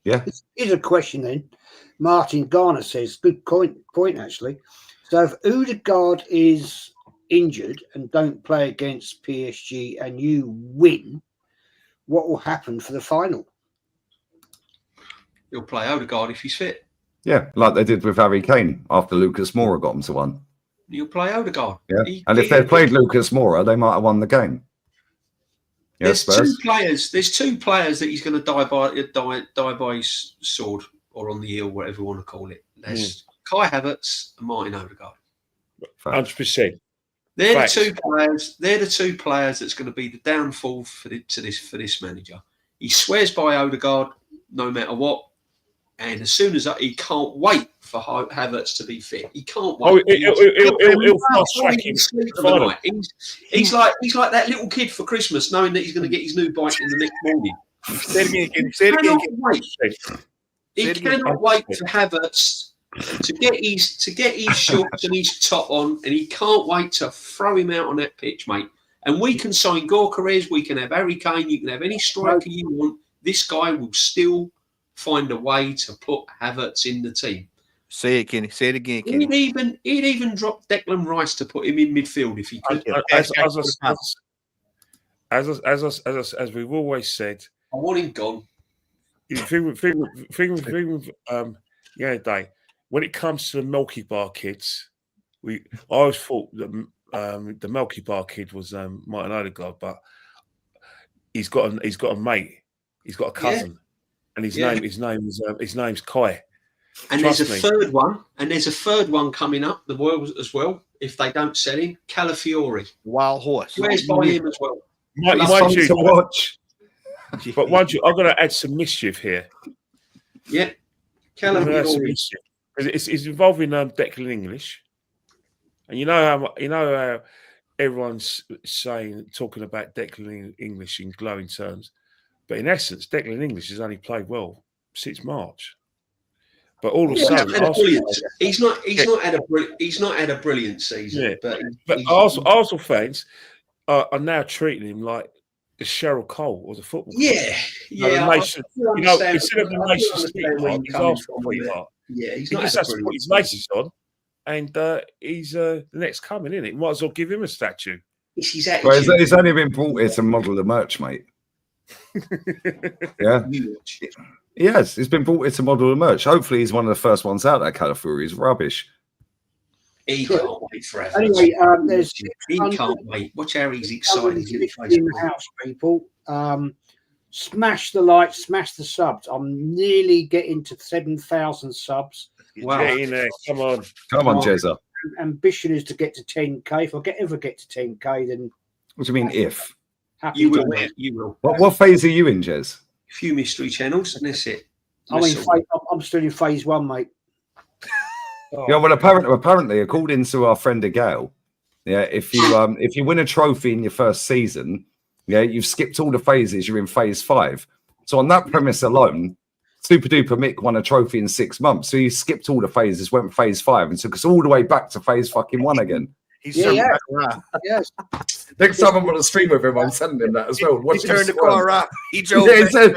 Yeah. Here's a question then. Martin Garner says, good point actually. So if Odegaard is injured and don't play against PSG and you win, what will happen for the final? He'll play Odegaard if he's fit. Yeah, like they did with Harry Kane after Lucas Moura got him to one. He'll play Odegaard. Yeah, and if they'd played Lucas Moura, they might have won the game. Yeah, there's two players. There's two players that he's going to die by his sword or on the heel, whatever you want to call it. There's Kai Havertz and Martin Odegaard. 100%. They're the two players that's going to be the downfall for this manager. He swears by Odegaard no matter what. And as soon as he can't wait for Havertz to be fit, he can't wait. He'll fast track him. He's like that little kid for Christmas, knowing that he's going to get his new bike in the next morning. Say it again. He cannot wait for Havertz to get his shorts and his top on, and he can't wait to throw him out on that pitch, mate. And we can sign Gyökeres, we can have Harry Kane, you can have any striker you want. This guy will still find a way to put Havertz in the team. Say it, Kenny. Say it again, Kenny. He'd even drop Declan Rice to put him in midfield if he could. As we've always said, I want him gone. Day. When it comes to the Milky Bar kids, I always thought that the Milky Bar kid was Martin Odegaard, but he's got a mate. He's got a cousin, and his name's Kai. And there's a third one, coming up the world as well. If they don't sell him, Calafiori, wild horse. Where's by him as well? Mind you, to watch. But mind you, I'm going to add some mischief here. Yeah, Calafiori. It's involving Declan English. And you know how everyone's talking about Declan English in glowing terms, but in essence, Declan English has only played well since March. But all of a sudden, he's not had a brilliant season. Yeah. But Arsenal fans are now treating him like the Cheryl Cole or the football. Yeah, instead of the nation sweetheart, he's Arsenal sweetheart. Yeah, he just has to put his laces on, and he's the next coming, isn't it? Might as well give him a statue. It's his attitude. Well, he's only been brought here to model the merch, mate. Yeah. Yes, he's been brought here to model the merch. Hopefully, he's one of the first ones out. That Califury is rubbish. He can't wait forever. Anyway, he can't wait. Watch how he's excited. In the house, people. Smash the likes, smash the subs. I'm nearly getting to 7,000 subs. Wow. Get in there. Come on, Jezza. Ambition is to get to 10k. If I ever get to 10k, then What do you mean if? happy You to will. win. You will. What phase are you in, Jez? Few mystery channels, and that's it. I'm still in phase 1, mate. Yeah, well, apparently, according to our friend Gail, yeah, if you win a trophy in your first season, yeah, you've skipped all the phases. You're in phase 5. So on that premise alone, Super Duper Mick won a trophy in 6 months. So he skipped all the phases, went phase 5, and took us all the way back to phase fucking 1 again. He's Yes. Next time I'm on a stream with him, I'm sending him that as well. He turned the car around. He drove. Yeah, he said,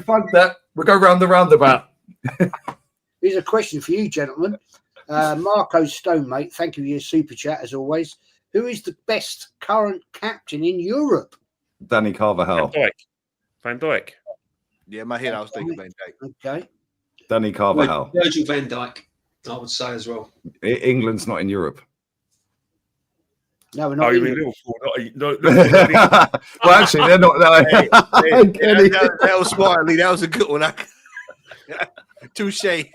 "Fuck that. We'll go round the roundabout." Here's a question for you, gentlemen. Marco Stone, mate, thank you for your super chat as always. Who is the best current captain in Europe? Danny Carvajal. Van Dijk. Yeah, in my head, I was thinking Van Dijk. Okay. Danny Carvajal. Virgil van Dijk, I would say as well. England's not in Europe. No, we're not. Oh, you in mean Europe. Liverpool? Well, actually, they're not. That was smart, Lee. That was a good one. Touche.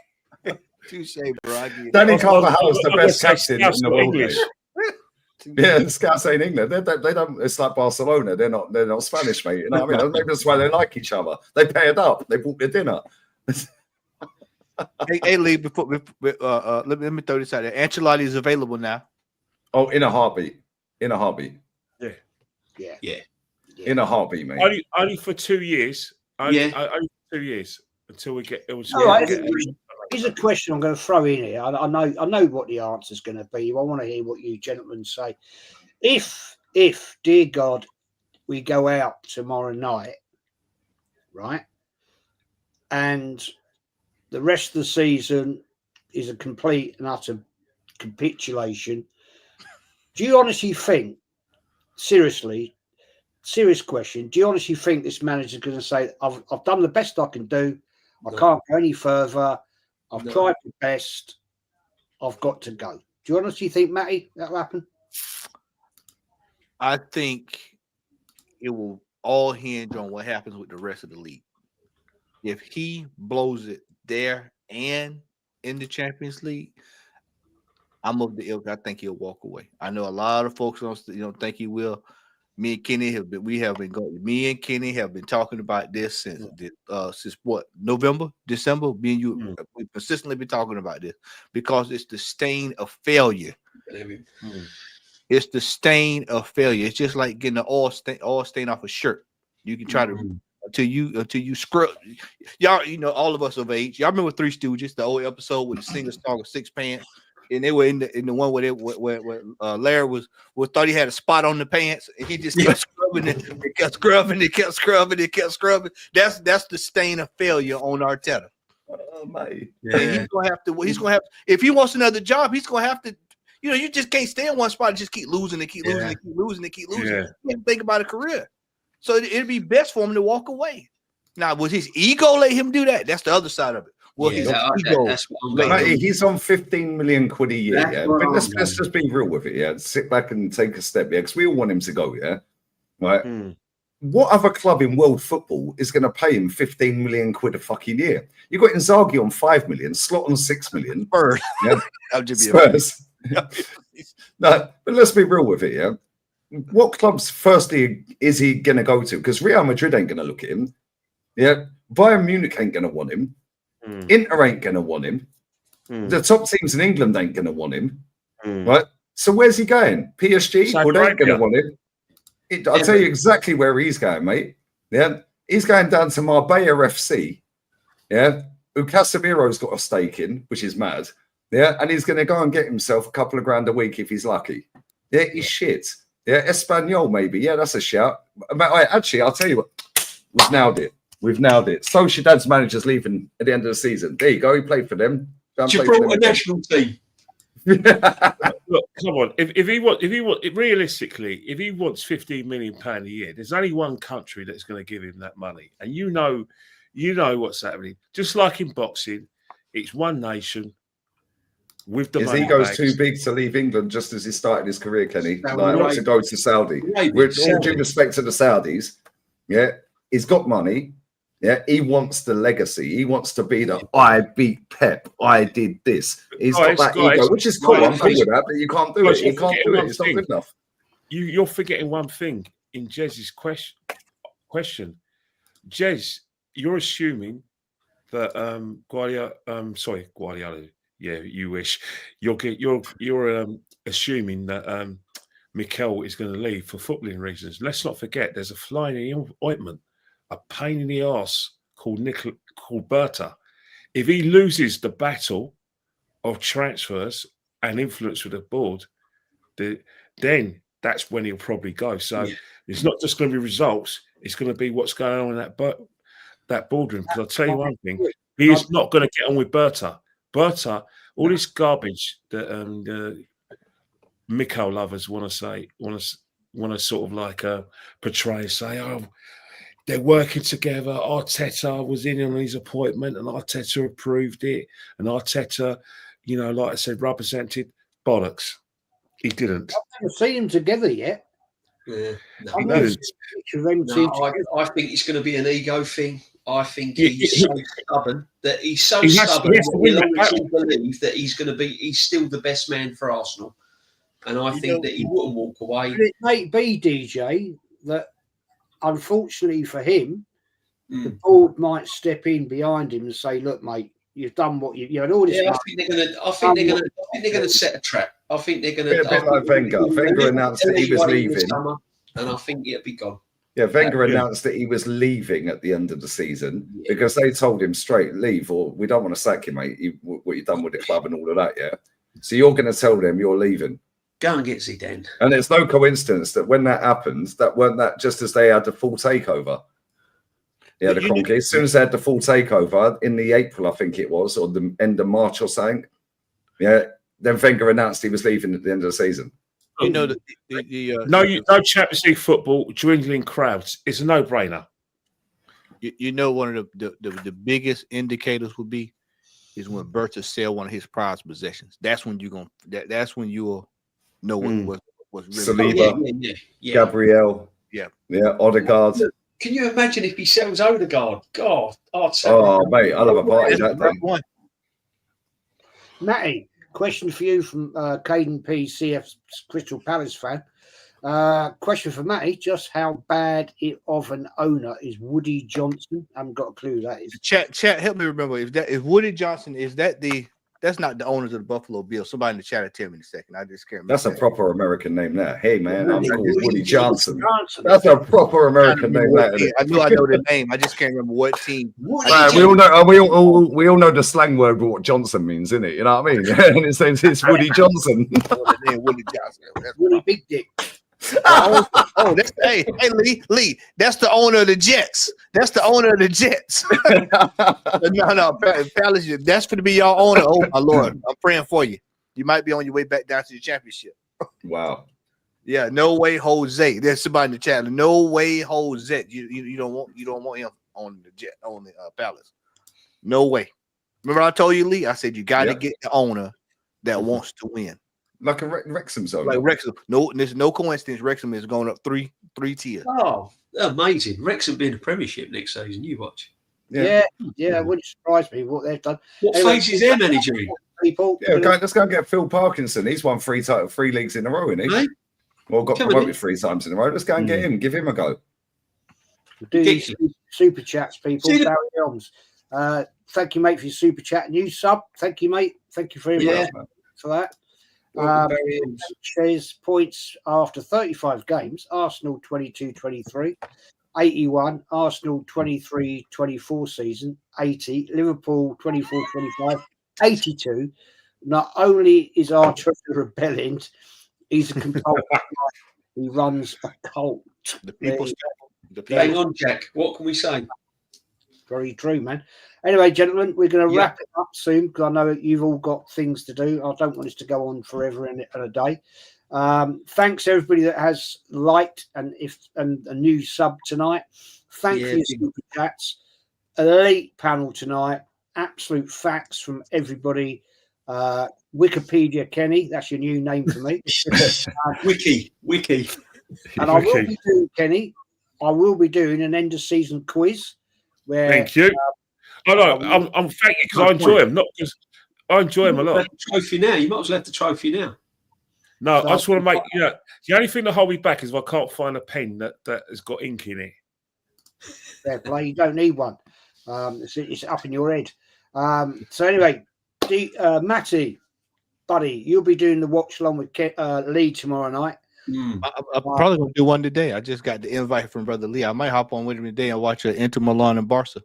Touche, bro. Danny Carvajal is the best captain in the world. English. Yeah, the Scouts ain't England. They don't. It's like Barcelona. They're not Spanish, mate. You know what I mean? Maybe that's why they like each other. They paired up. They bought their dinner. Hey, Lee. Before let me throw this out there. Ancelotti is available now. Oh, in a heartbeat. In a heartbeat. Yeah. In a heartbeat, mate. Only for 2 years. Only for 2 years until we get. All right. Here's a question I'm going to throw in here. I know what the answer is going to be. I want to hear what you gentlemen say. If dear God, we go out tomorrow night, right, and the rest of the season is a complete and utter capitulation, do you honestly think, serious question, do you honestly think this manager is going to say, I've done the best I can do, I can't go any further, I've tried my best, I've got to go? Do you honestly think, Matty, that'll happen? I think it will all hinge on what happens with the rest of the league. If he blows it there and in the Champions League, I'm of the ilk. I think he'll walk away. I know a lot of folks don't think he will. Me and Kenny have been talking about this since what, November, December. Me and you, we've consistently been talking about this because it's the stain of failure. It's the stain of failure. It's just like getting the oil stain off a shirt. You can try to until you scrub. Y'all, all of us of age. Y'all remember Three Stooges, the old episode with the singer song with 6 pants, and they were in the one where Larry thought he had a spot on the pants, and he just kept scrubbing it. It kept scrubbing. It kept scrubbing. It kept scrubbing. That's the stain of failure on Arteta. Oh, mate. Yeah. He's gonna have to. If he wants another job, he's gonna have to. You just can't stay in one spot and just keep losing and keep losing and keep losing and keep losing. Yeah. You can't think about a career. So it'd be best for him to walk away. Now, would his ego let him do that? That's the other side of it. Well, his ego. Mate, he's on 15 million quid a year. Yeah, but let's just be real with it. Yeah, sit back and take a step. Yeah, because we all want him to go. Yeah, right. What other club in world football is going to pay him 15 million quid a fucking year? You got Inzaghi on 5 million, Slot on 6 million. Spurs. Yeah, Spurs. No, but let's be real with it. Yeah, what clubs firstly is he going to go to? Because Real Madrid ain't going to look at him. Yeah, Bayern Munich ain't going to want him. Inter ain't going to want him. The top teams in England ain't going to want him. Right? So where's he going? PSG? Saudi Well, they ain't going to Arabia. want him. I'll tell you exactly where he's going, mate. Yeah, he's going down to Marbella FC. Yeah, who Casemiro's got a stake in, which is mad. Yeah, and he's going to go and get himself a couple of grand a week if he's lucky. Yeah, he's shit. Yeah, Espanyol maybe. Yeah, that's a shout. Actually, I'll tell you what. We've nailed it. We've nailed it. Sociedad's manager's leaving at the end of the season. There you go. He played for them. Gibraltar national team. Look, come on. If he realistically, if he wants £15 million a year, there's only one country that's going to give him that money, and you know what's happening. Just like in boxing, it's one nation with the his money ego's bags. too big to leave England just as he started his career, Kenny. Saudi Like Arabia. to go to Saudi. Arabia. With all due respect to the Saudis, yeah, he's got money. Yeah, he wants the legacy. He wants to be the I beat Pep. I did this. He's got that ego, which is cool. I'm cool with that, but you can't do it. You can't do it. It's not good enough. You're forgetting one thing in Jez's question. Jez, you're assuming that Guardiola. Yeah, you wish. You're assuming that Mikel is going to leave for footballing reasons. Let's not forget, there's a fly in the ointment, a pain in the arse called Berta. If he loses the battle of transfers and influence with the board, then that's when he'll probably go. So it's not just going to be results; it's going to be what's going on in that boardroom. Because I'll tell you one thing: he is not going to get on with Berta. Berta, all this garbage that Mikel lovers want to sort of like portray, say, oh, they're working together. Arteta was in on his appointment, and Arteta approved it, and Arteta, like I said, represented bollocks. He didn't. I haven't seen them together yet. Yeah, He didn't. I think it's going to be an ego thing. I think he's so stubborn that he's so He has stubborn to that win he'll the always battle. believe that he's still the best man for Arsenal. And I think that he wouldn't walk away. But it may be, DJ, that unfortunately for him, the board might step in behind him and say, "Look, mate, you've done what you had all this." Yeah, I think they're gonna set a trap. I think they're gonna. A bit like Wenger. Wenger announced that he was leaving, and I think it'll be gone. Yeah, Wenger announced that he was leaving at the end of the season because they told him straight, leave, or we don't want to sack you, mate. What you've done with the club and all of that, yeah. So you're going to tell them you're leaving. Go and get Zidane. And it's no coincidence that when that happened, that weren't that just as they had the full takeover. Yeah, the Kroenke. As soon as they had the full takeover in the April, I think it was, or the end of March or something. Yeah, then Wenger announced he was leaving at the end of the season. No Champions League football, dwindling crowds. It's a no-brainer. One of the biggest indicators would be is when Berta sell one of his prized possessions. That's when you'll know what's really Saliba, Gabriel, Odegaard. Can you imagine if he sells Odegaard? God, mate, I'll have a party that day. Matty, question for you from Caden P, CF Crystal Palace fan. Question for Matty: just how bad of an owner is Woody Johnson? I haven't got a clue who that is. Chat, help me remember if Woody Johnson that's not the owners of the Buffalo Bills. Somebody in the chat will tell me in a second. I just can't remember. That's a proper American name there. Hey man, I'm called Woody Johnson. That's a proper American name. I know the name. I just can't remember what team. We all know. We all know the slang word what Johnson means, isn't it? You know what I mean? And it's Woody Johnson. Woody Johnson. Woody Big Dick. That's Lee. That's the owner of the Jets. That's the owner of the Jets. No, Palace. That's going to be your owner. Oh my Lord, I'm praying for you. You might be on your way back down to the championship. Wow. Yeah, no way, Jose. There's somebody in the chat. No way, Jose. You don't want him on the Palace. No way. Remember I told you, Lee? I said you got to get the owner that wants to win. Like a Wrexham zone. Like Wrexham. No, there's no coincidence. Wrexham is going up three tiers. Oh, amazing. Wrexham being a Premiership next season. You watch. Yeah, it wouldn't surprise me what they've done. What phase is their manager in? People, let's go and get Phil Parkinson. He's won three leagues in a row, isn't he? Hey? Well, got promoted 3 times in a row. Let's go and get him. Give him a go. Do super chats, people. Barry Helms. Thank you, mate, for your super chat. New sub. Thank you, mate. Thank you very much for that. Welcome, Barry. Shares points after 35 games. Arsenal 22-23, 81. Arsenal 23-24 season, 80. Liverpool 24-25, 82. Not only is Arteta rebelling, he's a controlled. He runs a cult. The people. Hang on, Jack. What can we say? Very true, man. Anyway, gentlemen, we're going to wrap it up soon because I know you've all got things to do. I don't want this to go on forever and a day. Thanks everybody that has liked and a new sub tonight. Thank you for your super chats. Elite panel tonight. Absolute facts from everybody. Wikipedia Kenny, that's your new name for me. Wiki. And I will be doing, Kenny, an end of season quiz. Where, thank you. I'm thank you because I enjoy them, not because I enjoy them a lot. Trophy now. You might as well have the trophy now. No, I just want to make the only thing that hold me back is if I can't find a pen that has got ink in it. Fair play, you don't need one. It's up in your head. So anyway, Matty, buddy, you'll be doing the watch along with Lee tomorrow night. I'm probably going to do one today. I just got the invite from Brother Lee. I might hop on with him today and watch Inter Milan and Barca.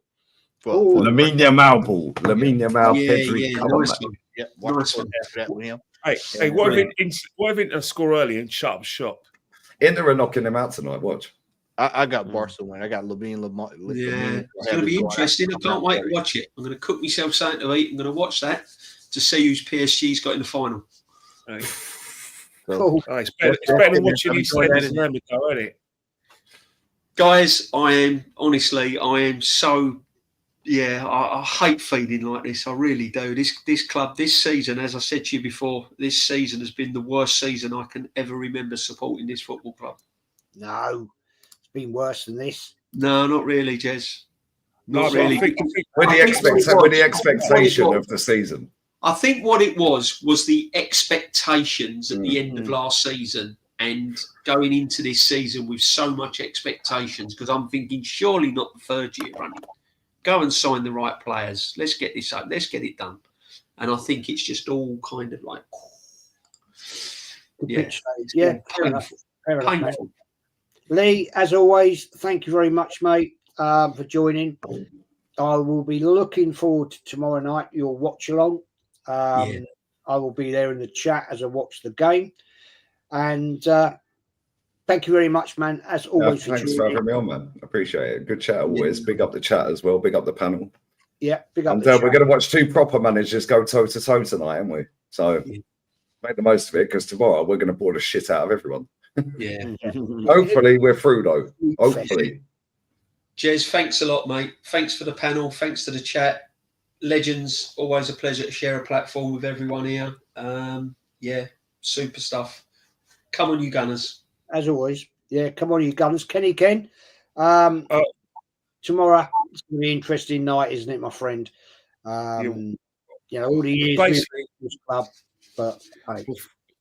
Lamine Yamal, Pedri. Nice one. That with him. Hey, what if Inter score early and shut up shop? Inter are knocking them out tonight. Watch. I got Barca win. I got Lamine. It's going to be interesting. I can't wait to watch it. I'm going to cook myself something to eat. I'm going to watch that to see who's PSG's got in the final. Right. Cool. It's better than watching these things, isn't it? Guys, I am so. I hate feeling like this. I really do. This club, this season, as I said to you before, this season has been the worst season I can ever remember supporting this football club. No, it's been worse than this. No, not really, Jez. Not really. With the expectation of the season. I think what it was the expectations at the end of last season and going into this season with so much expectations because I'm thinking surely not the third year running. Go and sign the right players. Let's get this up. Let's get it done. And I think it's just all kind of like, fair enough. Lee, as always, thank you very much, mate, for joining. I will be looking forward to tomorrow night, your watch along. I will be there in the chat as I watch the game. And thank you very much, man. As always, thanks for having me on, man. Appreciate it. Good chat always. Big up the chat as well. Big up the panel. Yeah, big up. And we're going to watch two proper managers go toe to toe tonight, aren't we? So make the most of it because tomorrow we're going to bore the shit out of everyone. Hopefully we're through though. Hopefully. Jez, thanks a lot, mate. Thanks for the panel. Thanks to the chat. Legends, always a pleasure to share a platform with everyone here. Super stuff. Come on, you Gunners. As always. Yeah, come on, you Gunners. Kenny Ken. Tomorrow, it's going to be an interesting night, isn't it, my friend? All the years in this club. But hey.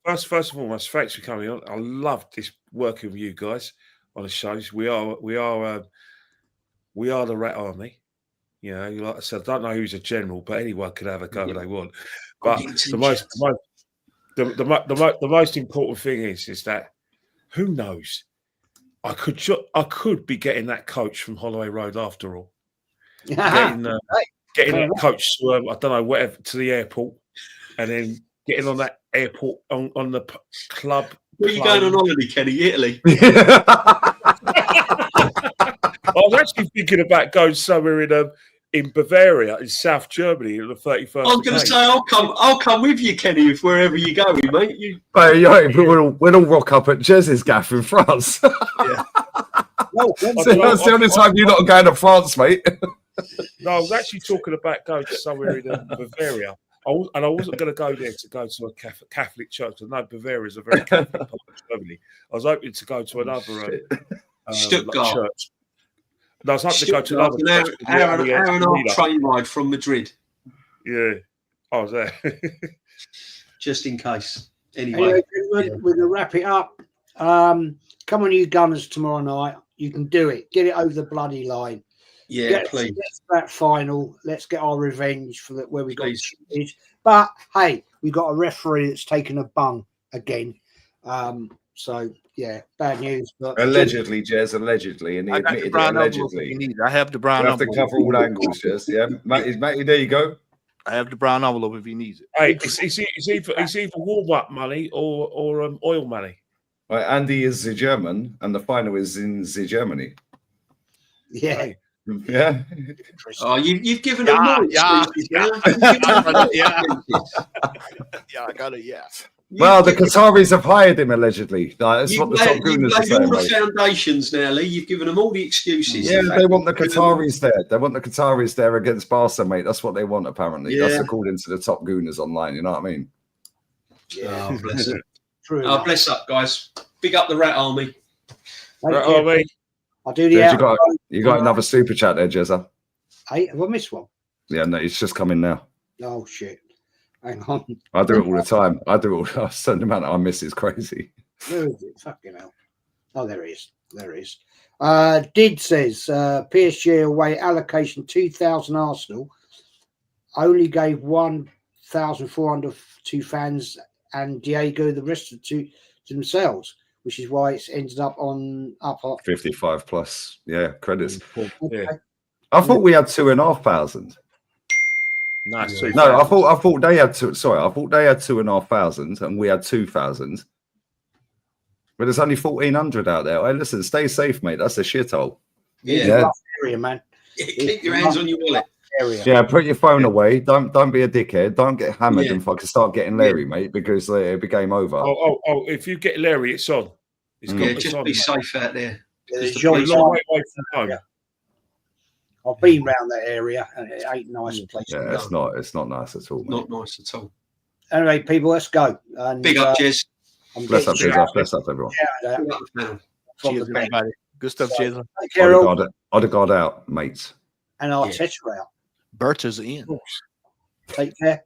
First of all, thanks for coming on. I love this working with you guys on the shows. We are the Rat Army. You know, like I said, I don't know who's a general, but anyone can have a go if they want. But the most important thing is that who knows? I could be getting that coach from Holloway Road after all. Getting that coach to I don't know whatever to the airport, and then getting on that airport on the club. Where are you going on holiday, Kenny? Italy. I was actually thinking about going somewhere in Bavaria, in South Germany, on the 31st. I was going to say, I'll come with you, Kenny, if wherever you're going, mate. We'll all rock up at Jez's gaff in France. Yeah. That's the only time you're not going to France, mate. No, I was actually talking about going to somewhere in Bavaria. I wasn't going to go there to go to a Catholic church. I know Bavaria is a very Catholic part of Germany. I was hoping to go to another Stuttgart church. No, I was hoping to go to another hour and a half train ride from Madrid. Yeah, I was there. Just in case. Anyway, we're going to wrap it up. Come on, you Gunners, tomorrow night. You can do it. Get it over the bloody line. Yeah, please. Get that final. Let's get our revenge for where we got cheated. But hey, we've got a referee that's taken a bung again. So yeah, bad news. But Allegedly, Jez, allegedly, and he I got the admitted it brown envelope if you allegedly. need it. I have the brown You have to envelope. cover all angles, Jez. Yeah, Matty, there you go. I have the brown envelope if he needs it. Hey, it's either warm-up money or oil money. Right, Andy is the German, and the final is in the Germany. yeah, Yeah. Oh, you've given them more excuses now. Yeah, I got it. Yeah. Well, the Qataris have hired him allegedly. That's what the top gooners are laid saying. all the Mate. foundations now, Lee. You've given them all the excuses. Yeah, In fact, they want the Qataris there. They want the Qataris there against Barca, mate. That's what they want, apparently. Yeah. That's according to the top gooners online. You know what I mean? yeah, Oh, bless it. true. Oh, bless up, guys. Big up the Rat Army. Thank Right, you. I mean, I'll do the Jez, outro. you got another super chat there, Jezza? Hey, have I missed one? Yeah, no, it's just coming now. Oh shit! Hang on. I do it all the time. I do it all. A certain amount I miss is crazy. Where is it? Fucking hell. Oh, there it is. There it is. Did says PSG away allocation 2,000 Arsenal only gave 1,400 to fans and Diego the rest to themselves, which is why it's ended up on up. 55 plus. Yeah, credits. yeah. I thought we had 2,500. Nice. No, I thought they had two. Sorry, I thought they had 2,500 and we had 2,000. But there's only 1,400 out there. Hey, listen, stay safe, mate. That's a shithole. Yeah. Area, man. Keep your hands on your wallet. Area. Yeah, put your phone away. Don't be a dickhead. Don't get hammered Yeah. and fucking start getting Larry, mate, because it'll be game over. Oh! If you get Larry, it's on. It's Yeah, it's just on, be mate. safe out there. There's The John police- A long way away from home. Yeah. I've been round that area and it ain't nice place to Yeah, go. it's not nice at all, mate. Not nice at all. Anyway, people, let's go. And, Big up, Jez. I'm Bless up, getting Jez. Bless up, everyone. shout out Big up the fan. from Cheers, the back. everybody. Good stuff, Jason. Take care, all, Odegaard out, mates. and Arteta out. Berta's in. Take care.